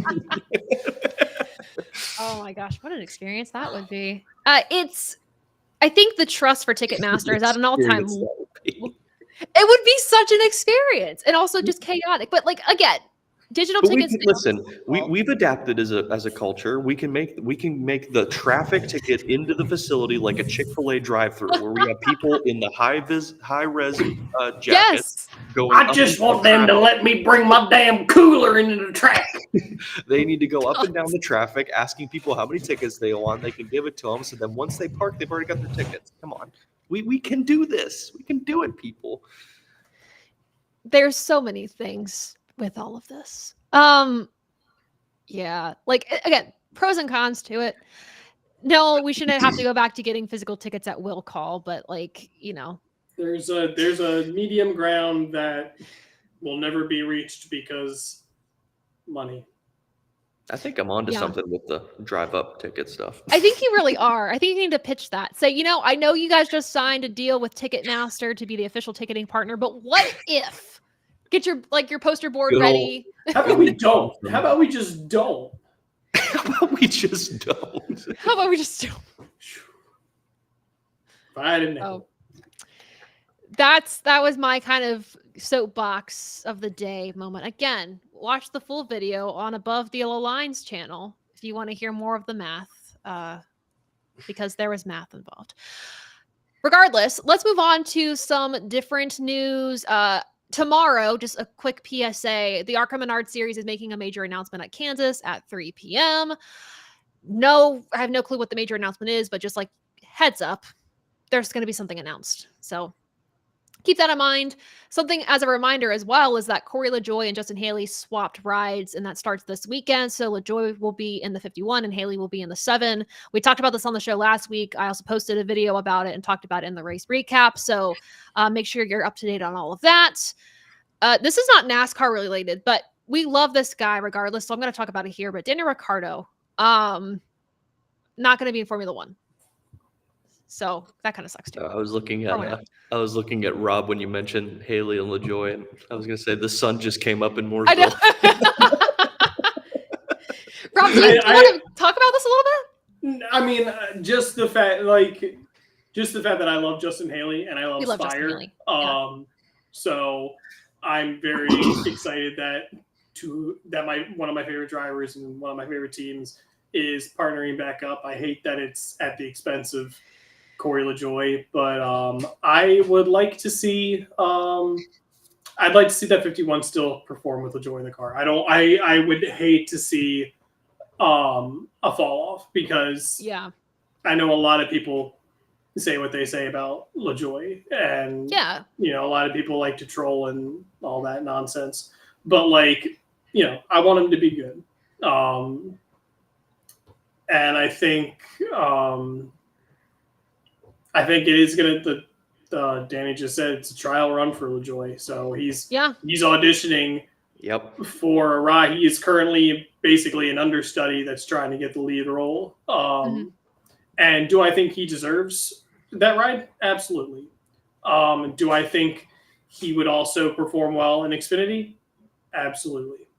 Oh my gosh, what an experience that would be. I think the trust for Ticketmaster is at an all-time low. It would be such an experience and also just chaotic. But like again, digital tickets. We've adapted as a culture. We can make the traffic ticket into the facility like a Chick-fil-A drive-through where we have people in the high-res jackets. Yes. I just want them to let me bring my damn cooler into the track. They need to go up and down the traffic, asking people how many tickets they want. They can give it to them. So then once they park, they've already got their tickets. Come on, we can do this. We can do it, people. there's so many things with all of this. Yeah, like again, pros and cons to it. No, we shouldn't have to go back to getting physical tickets at will call, but like, there's a medium ground that will never be reached because money. I think I'm onto something with the drive-up ticket stuff. I think you really are. I think you need to pitch that. Say, I know you guys just signed a deal with Ticketmaster to be the official ticketing partner, but what if? Get your poster board ready. How about we don't? How about we just don't? How about we just don't? How about we just don't? I didn't know. That was my kind of soapbox of the day moment. Again, watch the full video on Above the Yellow Lines channel if you want to hear more of the math, because there was math involved. Regardless, let's move on to some different news. Tomorrow, just a quick PSA, the Arkham Menard series is making a major announcement at Kansas at 3 p.m. I have no clue what the major announcement is, but just like heads up, there's going to be something announced. So keep that in mind. Something as a reminder as well is that Corey LaJoie and Justin Haley swapped rides, and that starts this weekend. So LaJoie will be in the 51 and Haley will be in the 7. We talked about this on the show last week. I also posted a video about it and talked about it in the race recap. So make sure you're up to date on all of that. This is not NASCAR related, but we love this guy regardless. So I'm going to talk about it here. But Daniel Ricciardo, not going to be in Formula One. So that kind of sucks too. I was looking at Rob when you mentioned Haley and LaJoie, and I was going to say the sun just came up in Mooresville. I know. Rob, do you want to talk about this a little bit? I mean, just the fact that I love Justin Haley and I love Spire. So I'm very excited that one of my favorite drivers and one of my favorite teams is partnering back up. I hate that it's at the expense of Corey LaJoie, but I would like to see I'd like to see that 51 still perform with LaJoie in the car. I would hate to see a fall off, because I know a lot of people say what they say about LaJoie, and a lot of people like to troll and all that nonsense, but I want him to be good, and I think it is going to, Danny just said it's a trial run for LaJoie. So he's auditioning for a ride. He is currently basically an understudy that's trying to get the lead role. And do I think he deserves that ride? Absolutely. Do I think he would also perform well in Xfinity? Absolutely.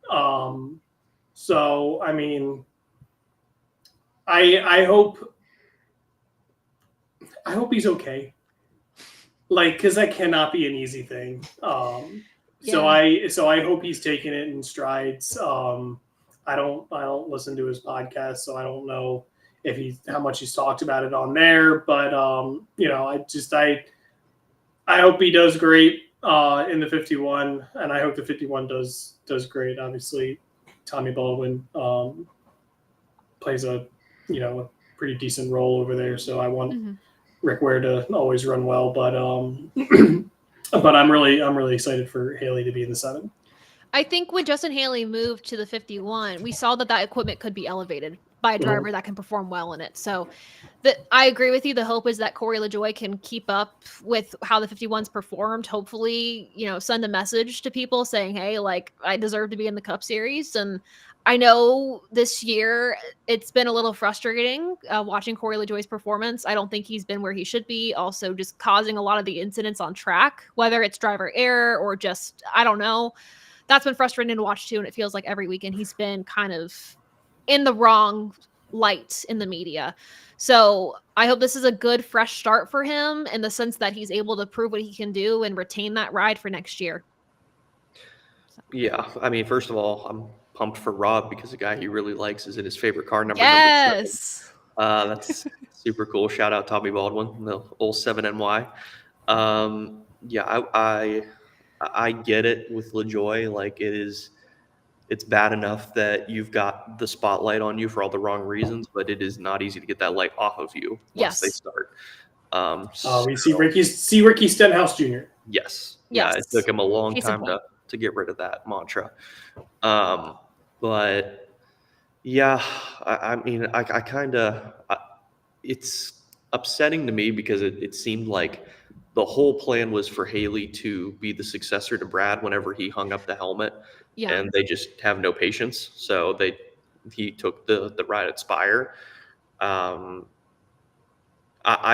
So, I mean, I hope he's okay. Because that cannot be an easy thing. So I hope he's taking it in strides. I don't listen to his podcast, so I don't know how much he's talked about it on there. But I hope he does great in the 51, and I hope the 51 does great. Obviously, Tommy Baldwin plays a pretty decent role over there, so I want Rick Ware to always run well, but I'm really excited for Haley to be in the 7. I think when Justin Haley moved to the 51, we saw that equipment could be elevated by a driver that can perform well in it. So I agree with you. The hope is that Corey LaJoie can keep up with how the 51's performed. Hopefully, send a message to people saying, hey, I deserve to be in the Cup Series. And I know this year it's been a little frustrating watching Corey LaJoie's performance. I don't think he's been where he should be. Also, just causing a lot of the incidents on track, whether it's driver error or just, I don't know. That's been frustrating to watch too. And it feels like every weekend he's been kind of in the wrong light in the media. So I hope this is a good, fresh start for him in the sense that he's able to prove what he can do and retain that ride for next year. Yeah. I mean, first of all, I'm pumped for Rob because the guy he really likes is in his favorite car, number 7. That's super cool. Shout out Tommy Baldwin, the old 7NY. I get it with LaJoie. It's bad enough that you've got the spotlight on you for all the wrong reasons, but it is not easy to get that light off of you once they start. We see Ricky Stenhouse Jr. Yes. Yeah, it took him a long Case in time point. to get rid of that mantra. But yeah, I mean, I kind of, it's upsetting to me because it seemed like the whole plan was for Haley to be the successor to Brad whenever he hung up the helmet, Yeah. and they just have no patience. So he took the ride at Spire. I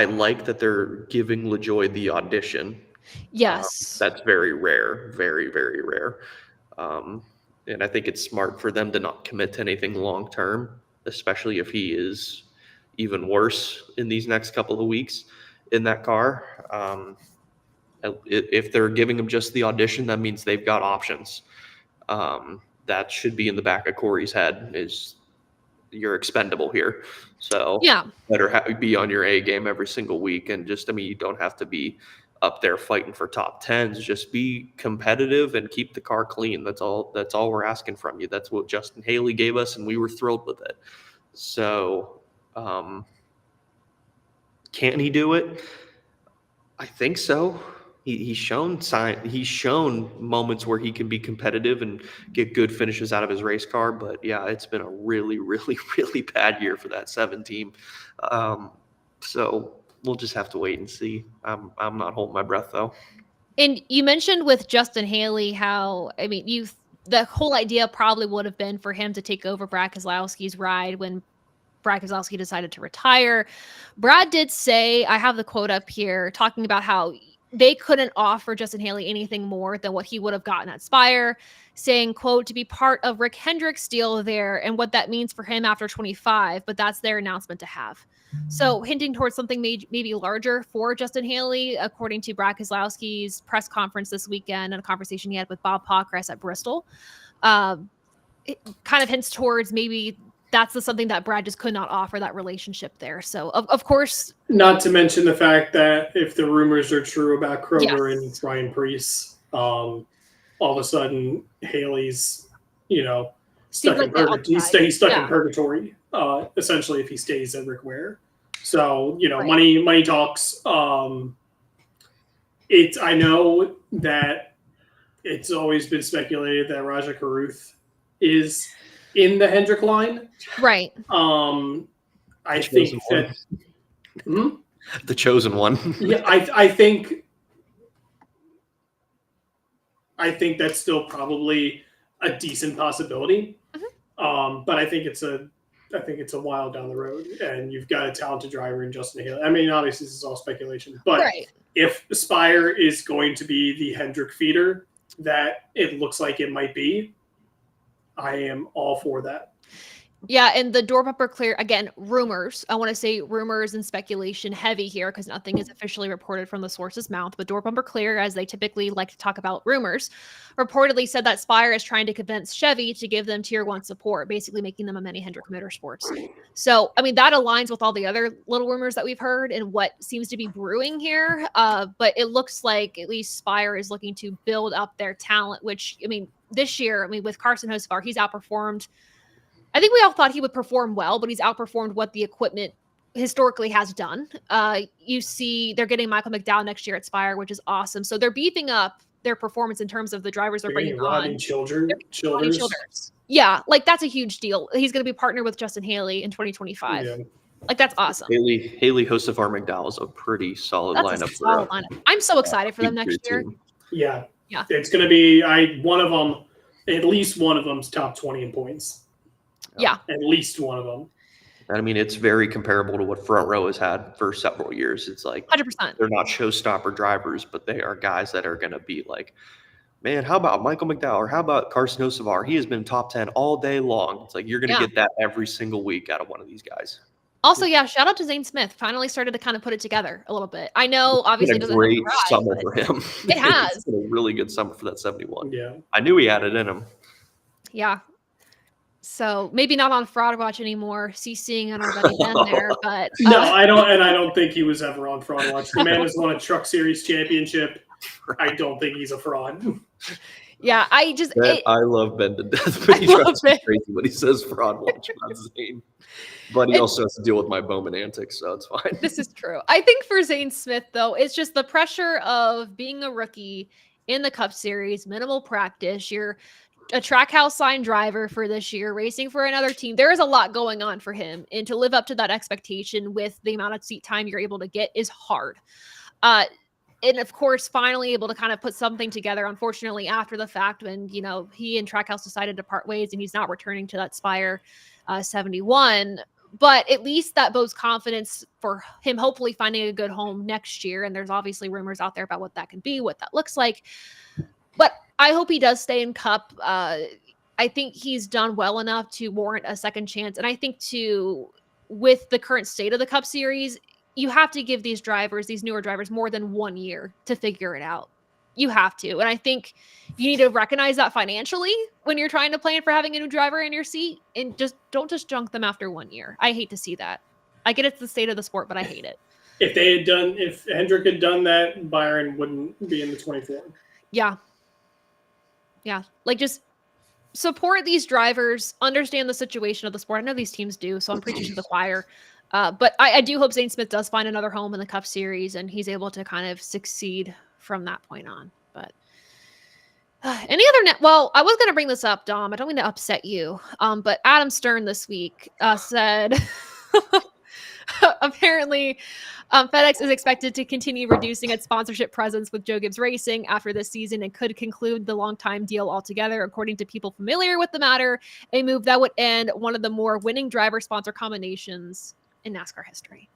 like that they're giving LaJoy the audition. Yes. That's very rare, very, very rare. And I think it's smart for them to not commit to anything long term, especially if he is even worse in these next couple of weeks in that car. If they're giving him just the audition, that means they've got options. That should be in the back of Corey's head is you're expendable here. So Yeah. better be on your A game every single week. And just, I mean, you don't have to be up there fighting for top tens. Just be competitive and keep the car clean. That's all we're asking from you. That's what Justin Haley gave us, and we were thrilled with it. So can he do it? I think so. He's shown moments where he can be competitive and get good finishes out of his race car. But yeah, it's been a really, really, really bad year for that 7 team. So we'll just have to wait and see. I'm not holding my breath though. And you mentioned with Justin Haley how, I mean, the whole idea probably would have been for him to take over Brad Keselowski's ride when Brad Keselowski decided to retire. Brad did say, I have the quote up here, talking about how they couldn't offer Justin Haley anything more than what he would have gotten at Spire, saying, quote, to be part of Rick Hendrick's deal there and what that means for him after 25, but that's their announcement to have. So hinting towards something maybe larger for Justin Haley, according to Brad Keselowski's press conference this weekend and a conversation he had with Bob Pockris at Bristol. It kind of hints towards maybe that's something that Brad just could not offer, that relationship there. So, of course. Not to mention the fact that if the rumors are true about Kroger Yes. and Ryan Preece, all of a sudden Haley's, stuck in purgatory. He's stuck in purgatory, essentially, if he stays at Rick Ware. So, Right. money talks. I know that it's always been speculated that Raja Karuth is in the Hendrick line. Right. I think that the chosen one. Yeah, I think that's still probably a decent possibility. But I think it's a while down the road, and you've got a talented driver in Justin Haley. I mean, obviously this is all speculation, but if Spire is going to be the Hendrick feeder that it looks like it might be, I am all for that. Yeah, and the door bumper clear, again, rumors. I want to say rumors and speculation heavy here because nothing is officially reported from the source's mouth. But door bumper clear, as they typically like to talk about rumors, reportedly said that Spire is trying to convince Chevy to give them tier 1 support, basically making them a mini Hendrick Motorsports. So, I mean, that aligns with all the other little rumors that we've heard and what seems to be brewing here. But it looks like at least Spire is looking to build up their talent, which, I mean, this year, with Carson Hocevar, he's outperformed. I think we all thought he would perform well, but he's outperformed what the equipment historically has done. You see they're getting Michael McDowell next year at Spire, which is awesome. So they're beefing up their performance in terms of the drivers they're bringing on. Childers. Yeah, like that's a huge deal. He's going to be partnered with Justin Haley in 2025. Yeah. Like that's awesome. Haley Hocevar McDowell is a pretty solid lineup. I'm so excited for them next year. Yeah. It's going to be at least one of them's top 20 in points. Yeah. At least one of them. I mean, it's very comparable to what Front Row has had for several years. It's like 100%. They're not showstopper drivers, but they are guys that are going to be like, man, how about Michael McDowell or how about Carson Hocevar? He has been top 10 all day long. It's like you're going to get that every single week out of one of these guys. Also, shout out to Zane Smith. Finally started to kind of put it together a little bit. I know, obviously, it's been a great summer for him. It has. It's been a really good summer for that 71. Yeah. I knew he had it in him. Yeah. So maybe not on Fraud Watch anymore. CCing on already been there, but no, I don't think he was ever on Fraud Watch. The man has won a Truck Series championship. I don't think he's a fraud. Yeah, I love Ben to death, but he drives me crazy when he says Fraud Watch about Zane. But he also has to deal with my Bowman antics, so it's fine. This is true. I think for Zane Smith, though, it's just the pressure of being a rookie in the Cup Series, minimal practice. You're a Trackhouse signed driver for this year, racing for another team. There is a lot going on for him, and to live up to that expectation with the amount of seat time you're able to get is hard. And of course, finally able to kind of put something together, unfortunately, after the fact when, he and Trackhouse decided to part ways and he's not returning to that Spire 71. But at least that bodes confidence for him hopefully finding a good home next year. And there's obviously rumors out there about what that can be, what that looks like. But I hope he does stay in Cup. I think he's done well enough to warrant a second chance. And I think, too, with the current state of the Cup Series, you have to give these newer drivers, more than 1 year to figure it out. You have to. And I think you need to recognize that financially when you're trying to plan for having a new driver in your seat, and don't junk them after 1 year. I hate to see that. I get it's the state of the sport, but I hate it. If Hendrick had done that, Byron wouldn't be in the 24. Yeah. Yeah. Like, just support these drivers, understand the situation of the sport. I know these teams do, so I'm preaching to the choir. But I do hope Zane Smith does find another home in the Cup Series and he's able to kind of succeed from that point on. But any other well, I was going to bring this up, Dom. I don't mean to upset you. But Adam Stern this week said apparently FedEx is expected to continue reducing its sponsorship presence with Joe Gibbs Racing after this season and could conclude the long-time deal altogether, according to people familiar with the matter, a move that would end one of the more winning driver-sponsor combinations in NASCAR history.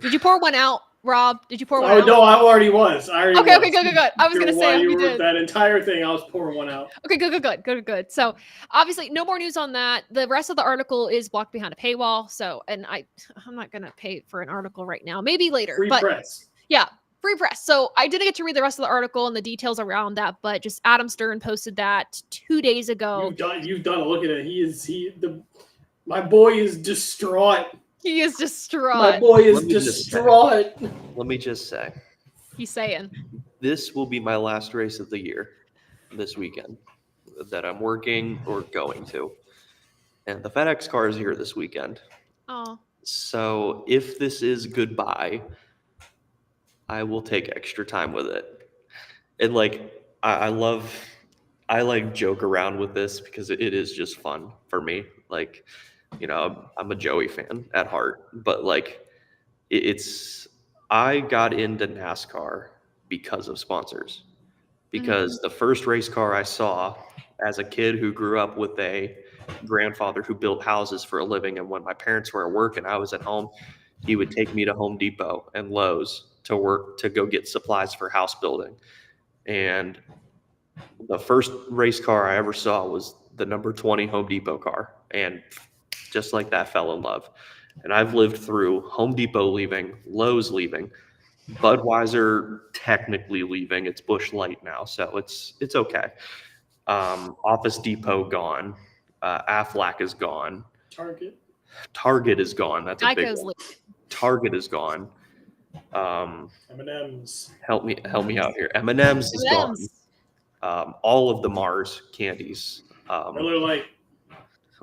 Did you pour one out, Rob? Did you pour one out? Oh, no, I already was. Okay, good. I was going to say, you did that entire thing, I was pouring one out. Okay, good. So, obviously, no more news on that. The rest of the article is blocked behind a paywall. So, and I'm not going to pay for an article right now. Maybe later. Free press. Yeah, free press. So, I didn't get to read the rest of the article and the details around that, but just Adam Stern posted that 2 days ago. You've done a look at it. My boy is distraught. He is distraught. My boy is distraught. Let me just say. He's saying. This will be my last race of the year this weekend that I'm working or going to. And the FedEx car is here this weekend. Oh. So if this is goodbye, I will take extra time with it. And I joke around with this because it is just fun for me. I'm a Joey fan at heart, but I got into NASCAR because of sponsors. Because the first race car I saw as a kid who grew up with a grandfather who built houses for a living, and when my parents were at work and I was at home, he would take me to Home Depot and Lowe's to go get supplies for house building. And the first race car I ever saw was the number 20 Home Depot car. And just like that, fell in love. And I've lived through Home Depot leaving, Lowe's leaving, Budweiser technically leaving. It's Busch Light now, so it's okay. Office Depot gone. Aflac is gone. Target is gone. That's a big one. Target is gone. M&M's. Help me out here. M&M's is gone. All of the Mars candies.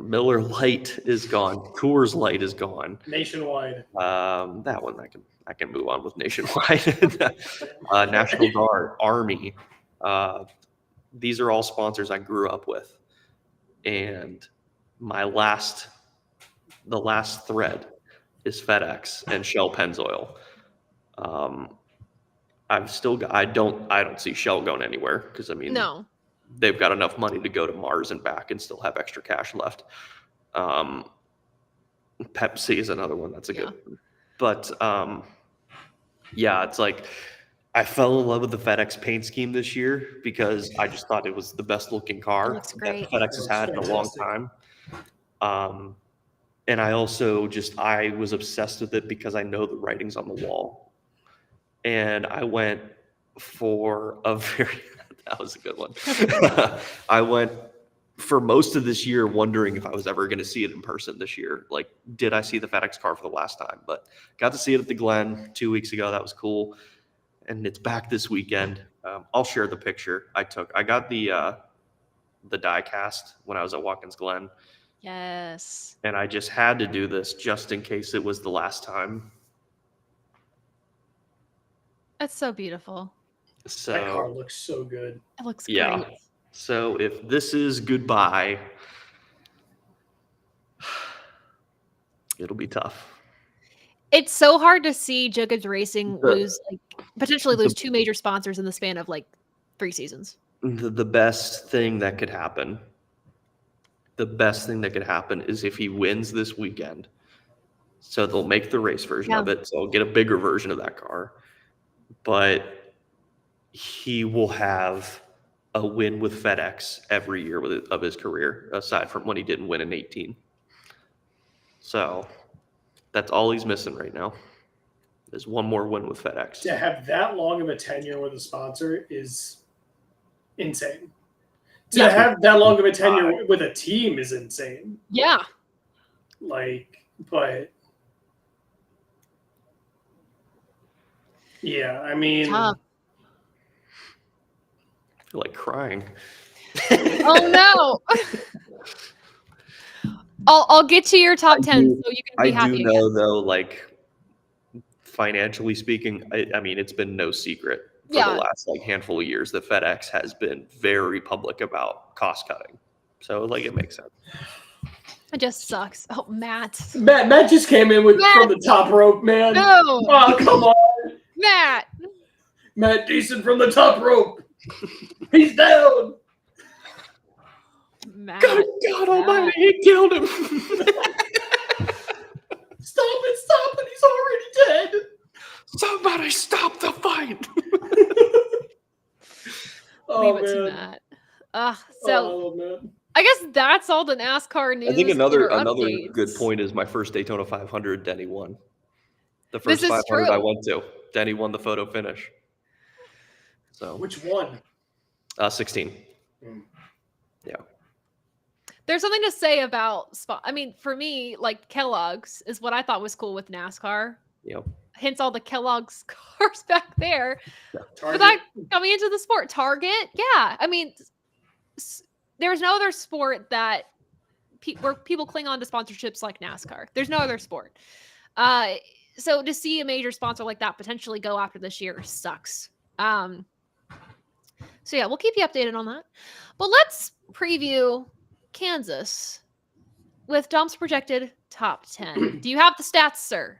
Miller Lite is gone. Coors Light is gone. Nationwide. That one I can move on with Nationwide. National Guard, Army. These are all sponsors I grew up with, and the last thread is FedEx and Shell Pennzoil. I don't see Shell going anywhere because no. They've got enough money to go to Mars and back and still have extra cash left. Pepsi is another one that's a good one. But it's I fell in love with the FedEx paint scheme this year because I just thought it was the best looking car that FedEx has had in a long time. And I also I was obsessed with it because I know the writing's on the wall. And I went for that was a good one. I went for most of this year wondering if I was ever going to see it in person this year. Did I see the FedEx car for the last time? But got to see it at the Glen 2 weeks ago. That was cool. And it's back this weekend. I'll share the picture I took. I got the die cast when I was at Watkins Glen. Yes. And I just had to do this just in case it was the last time. That's so beautiful. So that car looks so good. It looks yeah. great. So if this is goodbye, it'll be tough. It's so hard to see Jacobs Racing potentially lose the- 2 major sponsors in the span of 3 seasons. The best thing that could happen, is if he wins this weekend. So they'll make the race version of it. So I'll get a bigger version of that car. But he will have a win with FedEx every year of his career, aside from when he didn't win in 18. So that's all he's missing right now. There's one more win with FedEx. To have that long of a tenure with a sponsor is insane. To have that long of a tenure with a team is insane. Yeah. But yeah, I mean, Tough. I feel like crying. Oh no. I'll get to your top 10 so you can be happy. I do know though, financially speaking, I mean, it's been no secret for the last handful of years that FedEx has been very public about cost cutting. So it makes sense. It just sucks. Oh, Matt just came in from the top rope, man. No. Oh, come on. Matt Decent from the top rope. He's down. Matt. God almighty, he killed him. Stop it. He's already dead. Somebody stop the fight. Leave it to Matt. So I guess that's all the NASCAR news. I think another updates. good point is my first Daytona 500, Denny won. The first This is 500 true. I went to, Denny won the photo finish. So which one? 16. Yeah. There's something to say about I mean, for me, Kellogg's is what I thought was cool with NASCAR. Yep. Hence all the Kellogg's cars back there. Yeah. But that coming into the sport, Target, yeah. I mean, there's no other sport that where people cling on to sponsorships like NASCAR. There's no other sport. So to see a major sponsor like that potentially go after this year sucks. So yeah, we'll keep you updated on that. But let's preview Kansas with Dom's projected top 10. Do you have the stats, sir?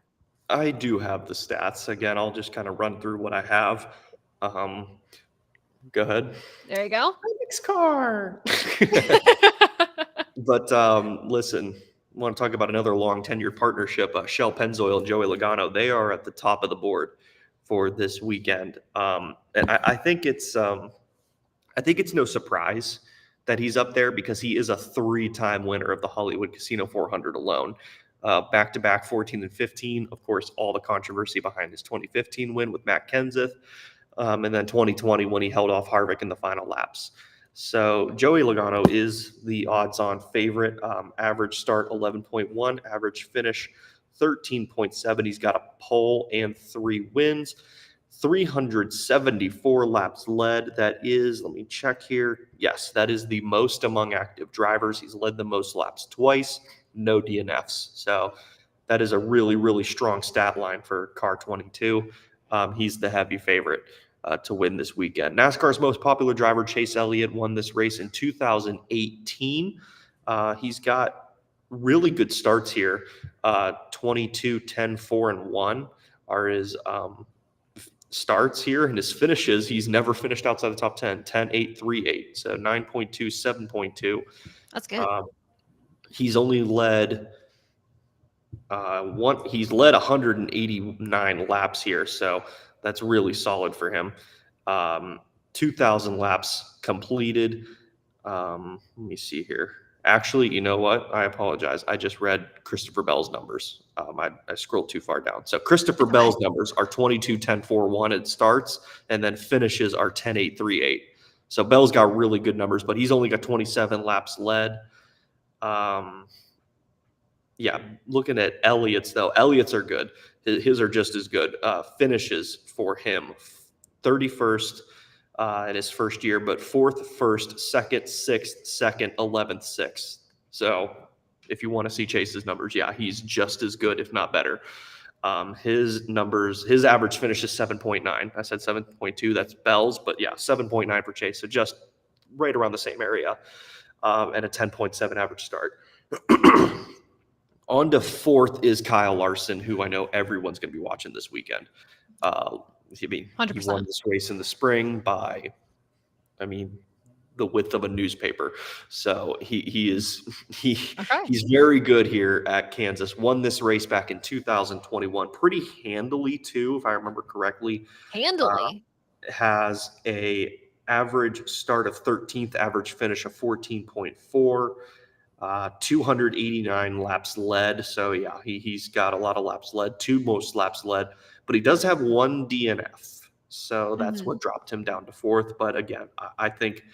I do have the stats. Again, I'll just kind of run through what I have. Go ahead. There you go. Next car. But listen, I want to talk about another long tenured partnership. Shell Pennzoil and Joey Logano. They are at the top of the board for this weekend, and I think it's no surprise that he's up there because he is a 3-time winner of the Hollywood Casino 400 alone. Back-to-back 14 and 15. Of course, all the controversy behind his 2015 win with Matt Kenseth, and then 2020 when he held off Harvick in the final laps. So Joey Logano is the odds-on favorite. Average start 11.1, average finish 13.7. He's got a pole and 3 wins. 374 laps led. That is, let me check here. Yes, that is the most among active drivers. He's led the most laps twice, no DNFs. So that is a really, really strong stat line for car 22. He's the heavy favorite to win this weekend. NASCAR's most popular driver, Chase Elliott, won this race in 2018. He's got really good starts here. 22, 10, 4, and 1 are his starts here, and his finishes, he's never finished outside the top 10. 10, 8, 3, 8. So 9.2, 7.2. That's good. He's only led he's led 189 laps here, so that's really solid for him. 2,000 laps completed. Let me see here. Actually, you know what? I apologize. I just read Christopher Bell's numbers. I scrolled too far down. So Christopher Bell's numbers are 22, 10, 4, 1 at starts, and then finishes are 10, 8, 3, 8. So Bell's got really good numbers, but he's only got 27 laps led. Yeah, looking at Elliott's, though. Elliott's are good. His are just as good. Finishes for him, 31st in his first year, but 4th, 1st, 2nd, 6th, 2nd, 11th, 6th. So if you want to see Chase's numbers, yeah, he's just as good, if not better. His numbers, his average finish is 7.9. I said 7.2. That's Bell's, but yeah, 7.9 for Chase. So just right around the same area, and a 10.7 average start. On to fourth is Kyle Larson, who I know everyone's going to be watching this weekend. I mean, 100%. he won this race in the spring by, the width of a newspaper. So he's very good here at Kansas. Won this race back in 2021 pretty handily too, if I remember correctly. Handily. Has a average start of 13th, average finish of 14.4. 289 laps led. So yeah, he's got a lot of laps led, 2 most laps led, but he does have 1 DNF. So that's what dropped him down to 4th. But again, I think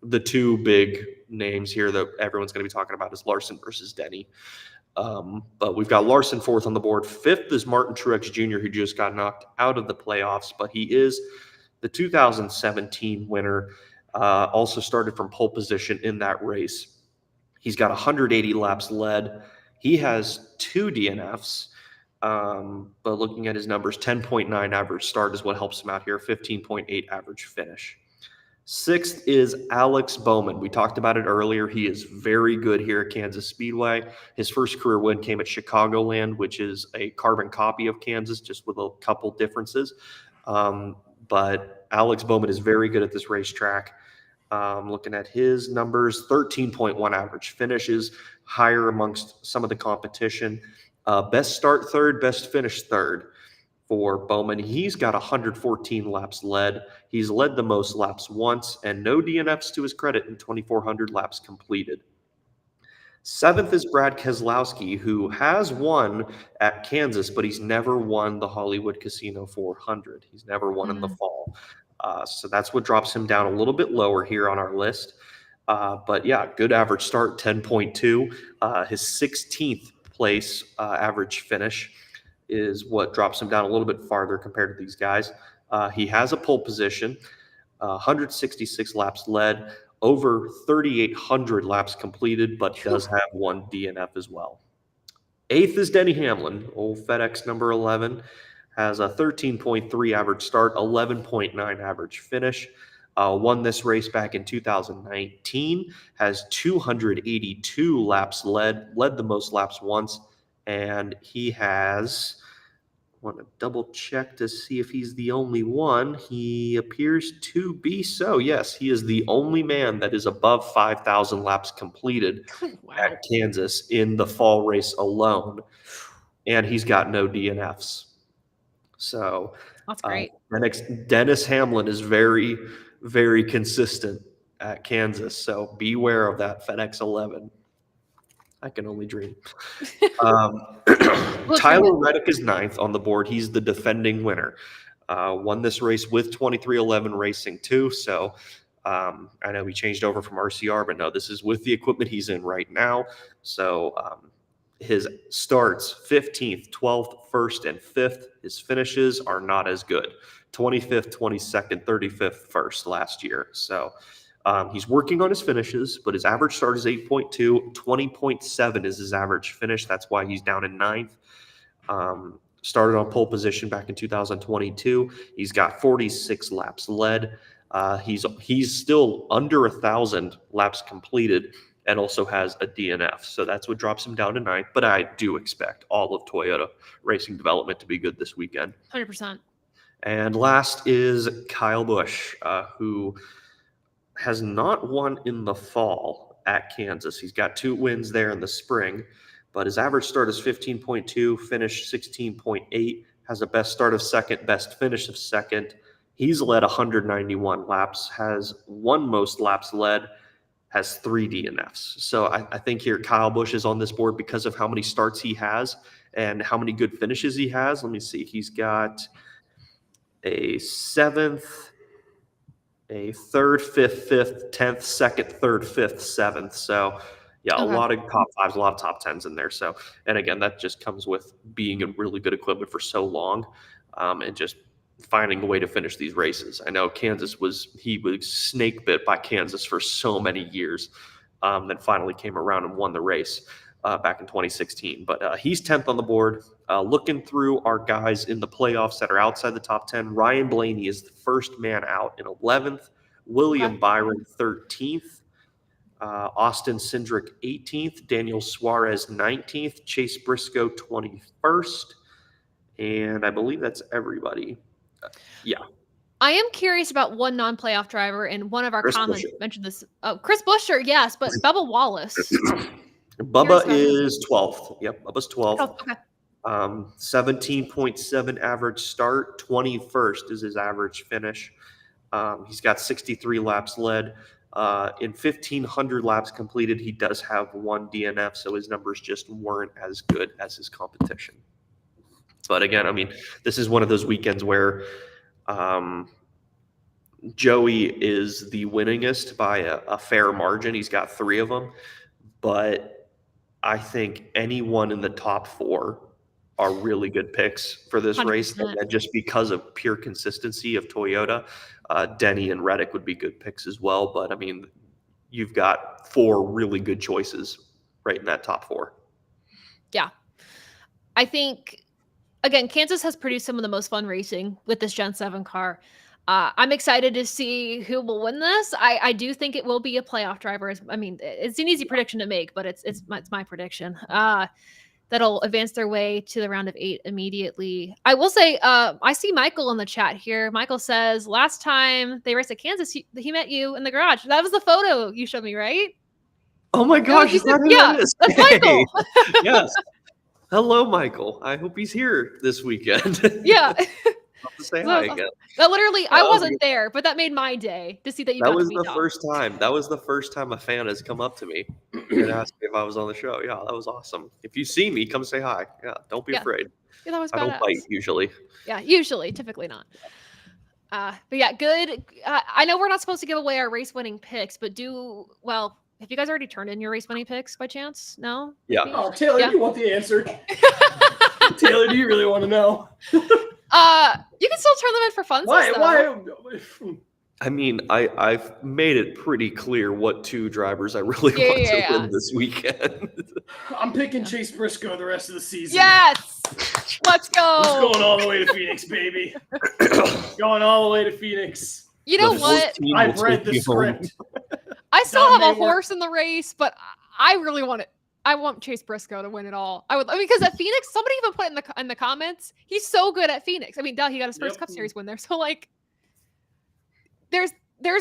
the 2 big names here that everyone's going to be talking about is Larson versus Denny. But we've got Larson 4th on the board. 5th is Martin Truex Jr., who just got knocked out of the playoffs, but he is the 2017 winner. Also started from pole position in that race. He's got 180 laps led. He has 2 DNFs, but looking at his numbers, 10.9 average start is what helps him out here, 15.8 average finish. 6th is Alex Bowman. We talked about it earlier. He is very good here at Kansas Speedway. His first career win came at Chicagoland, which is a carbon copy of Kansas, just with a couple differences. But Alex Bowman is very good at this racetrack. Looking at his numbers, 13.1 average finishes, higher amongst some of the competition. Best start 3rd, best finish 3rd for Bowman. He's got 114 laps led. He's led the most laps once, and no DNFs to his credit in 2,400 laps completed. 7th is Brad Keselowski, who has won at Kansas, but he's never won the Hollywood Casino 400. He's never won in the fall. So that's what drops him down a little bit lower here on our list. But yeah, good average start, 10.2. His 16th place average finish is what drops him down a little bit farther compared to these guys. He has a pole position, 166 laps led, over 3,800 laps completed, but does have 1 DNF as well. 8th is Denny Hamlin, old FedEx number 11. Has a 13.3 average start, 11.9 average finish. Won this race back in 2019. Has 282 laps led the most laps once. And he has, I want to double check to see if he's the only one. He appears to be so. Yes, he is the only man that is above 5,000 laps completed at Kansas in the fall race alone. And he's got no DNFs. So that's great. Dennis Hamlin is very, very consistent at Kansas. So beware of that FedEx 11. I can only dream. Tyler Reddick is 9th on the board. He's the defending winner. Won this race with 2311 Racing too. So I know he changed over from RCR, but no, this is with the equipment he's in right now. So his starts 15th, 12th, 1st, and 5th. His finishes are not as good. 25th, 22nd, 35th, 1st last year. So he's working on his finishes, but his average start is 8.2. 20.7 is his average finish. That's why he's down in 9th. Started on pole position back in 2022. He's got 46 laps led. He's still under 1,000 laps completed, and also has a DNF. So that's what drops him down to 9th. But I do expect all of Toyota Racing Development to be good this weekend. 100%. And last is Kyle Busch, who has not won in the fall at Kansas. He's got 2 wins there in the spring, but his average start is 15.2, finish 16.8, has a best start of 2nd, best finish of 2nd. He's led 191 laps, has 1 most laps led, has 3 DNFs. So I think here Kyle Busch is on this board because of how many starts he has and how many good finishes he has. Let me see. He's got a 7th, a 3rd, 5th, 5th, 10th, 2nd, 3rd, 5th, 7th. So yeah, a lot of top 5s, a lot of top 10s in there. So, and again, that just comes with being in really good equipment for so long, and just finding a way to finish these races. I know he was snake bit by Kansas for so many years, then finally came around and won the race. back in 2016. But he's 10th on the board. Looking through our guys in the playoffs that are outside the top 10, Ryan Blaney is the first man out in 11th. William Byron, 13th. Austin Cindric, 18th. Daniel Suarez, 19th. Chase Briscoe, 21st. And I believe that's everybody. Yeah. I am curious about one non-playoff driver, and one of our Chris comments Buescher. mentioned this. Oh, Chris Buescher, yes, but Bubba Wallace. Bubba is 12th. Yep, Bubba's 12th. Oh, okay. 17.7 average start. 21st is his average finish. He's got 63 laps led. In 1,500 laps completed, he does have 1 DNF, so his numbers just weren't as good as his competition. But again, I mean, this is one of those weekends where Joey is the winningest by a fair margin. He's got 3 of them. But I think anyone in the top 4 are really good picks for this 100%. Race. And just because of pure consistency of Toyota, Denny and Reddick would be good picks as well. But, I mean, you've got 4 really good choices right in that top 4. Yeah. I think, again, Kansas has produced some of the most fun racing with this Gen 7 car. I'm excited to see who will win this. I do think it will be a playoff driver. I mean, it's an easy prediction to make, but it's my prediction. That'll advance their way to the round of 8 immediately. I will say, I see Michael in the chat here. Michael says, last time they raced at Kansas, he met you in the garage. That was the photo you showed me, right? Oh my gosh. Yeah, that's Michael. Yes. Hello, Michael. I hope he's here this weekend. Yeah. To say hi again. That literally, I wasn't there, but that made my day to see that you got to meet Dom. That was the first time a fan has come up to me and asked me if I was on the show. Yeah, that was awesome. If you see me, come say hi. Yeah, don't be afraid. Yeah, that was badass. I don't bite usually. Yeah, typically not. But yeah, good. I know we're not supposed to give away our race-winning picks, but have you guys already turned in your race-winning picks by chance? No? Yeah. Maybe? Oh, Taylor, you want the answer? Taylor, do you really want to know? You can still turn them in for fun. Why? I mean, I've made it pretty clear what 2 drivers I really want to win this weekend. I'm picking Chase Briscoe the rest of the season. Yes! Let's go! He's going all the way to Phoenix, baby. Going all the way to Phoenix. You know what? I've read the script. I still have a horse in the race, but I really want it. I want Chase Briscoe to win it all. Because at Phoenix, somebody even put in the comments, he's so good at Phoenix. I mean, he got his first Cup Series win there. So like, there's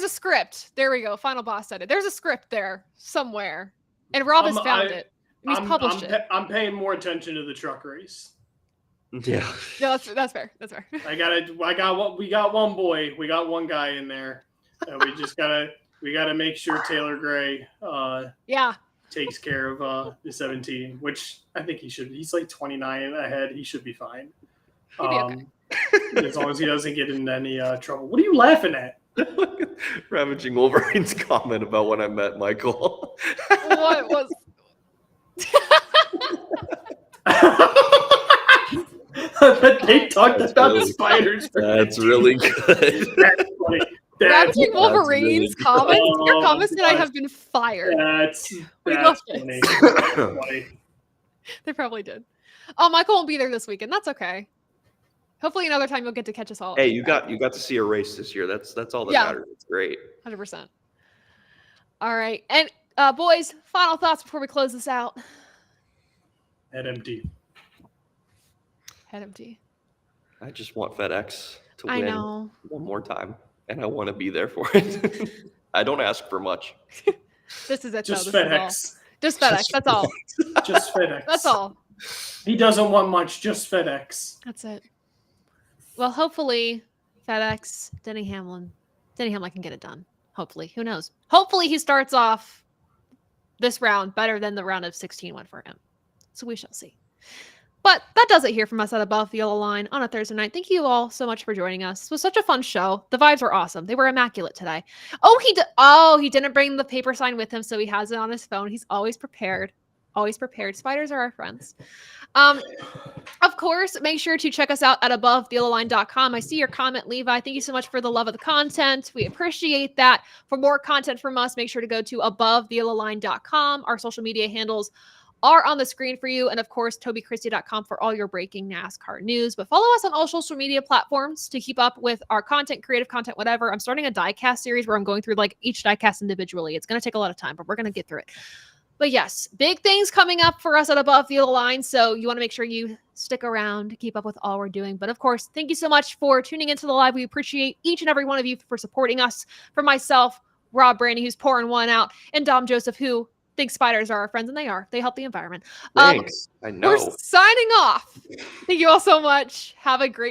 a script. There we go. Final Boss said it. There's a script there somewhere, and Rob has found it. And he's published it. I'm paying more attention to the truck race. Yeah. No, that's fair. That's fair. We got one boy. We got one guy in there. We gotta make sure Taylor Gray. Takes care of the 17, which I think he should. He's like 29 ahead. He should be fine. Okay. As long as he doesn't get in any trouble. What are you laughing at? Ravaging Wolverine's comment about when I met Michael. What was? They talked about the spiders. That's really good. That's funny. Ravaging Wolverine's comments. Your comments tonight have been fired. We loved funny. it. They probably did. Oh, Michael won't be there this weekend. That's okay. Hopefully another time you'll get to catch us all. Hey, you got to see a race this year. That's all that matters. It's great. 100%. All right. And boys, final thoughts before we close this out. Head empty. I just want FedEx to win one more time, and I want to be there for it. I don't ask for much. This is it. Just FedEx. Just FedEx. That's all. Just FedEx. That's all. He doesn't want much. Just FedEx. That's it. Well, hopefully FedEx, Denny Hamlin can get it done. Hopefully. Who knows? Hopefully he starts off this round better than the round of 16 went for him. So we shall see. But that does it here from us at Above the Yellow Line on a Thursday night. Thank you all so much for joining us. It was such a fun show. The vibes were awesome. They were immaculate today. He didn't bring the paper sign with him, so he has it on his phone. He's always prepared. Always prepared. Spiders are our friends. Of course, make sure to check us out at AboveTheYellowLine.com. I see your comment, Levi. Thank you so much for the love of the content. We appreciate that. For more content from us, make sure to go to AboveTheYellowLine.com. Our social media handles are on the screen for you. And of course, TobyChristie.com for all your breaking NASCAR news. But follow us on all social media platforms to keep up with our content, creative content, whatever. I'm starting a diecast series where I'm going through like each diecast individually. It's going to take a lot of time, but we're going to get through it. But yes, big things coming up for us at Above the Line. So you want to make sure you stick around to keep up with all we're doing. But of course, thank you so much for tuning into the live. We appreciate each and every one of you for supporting us. For myself, Rob Brandy, who's pouring one out, and Dom Joseph, who thinks spiders are our friends, and they are. They help the environment. Thanks. I know. We're signing off. Thank you all so much. Have a great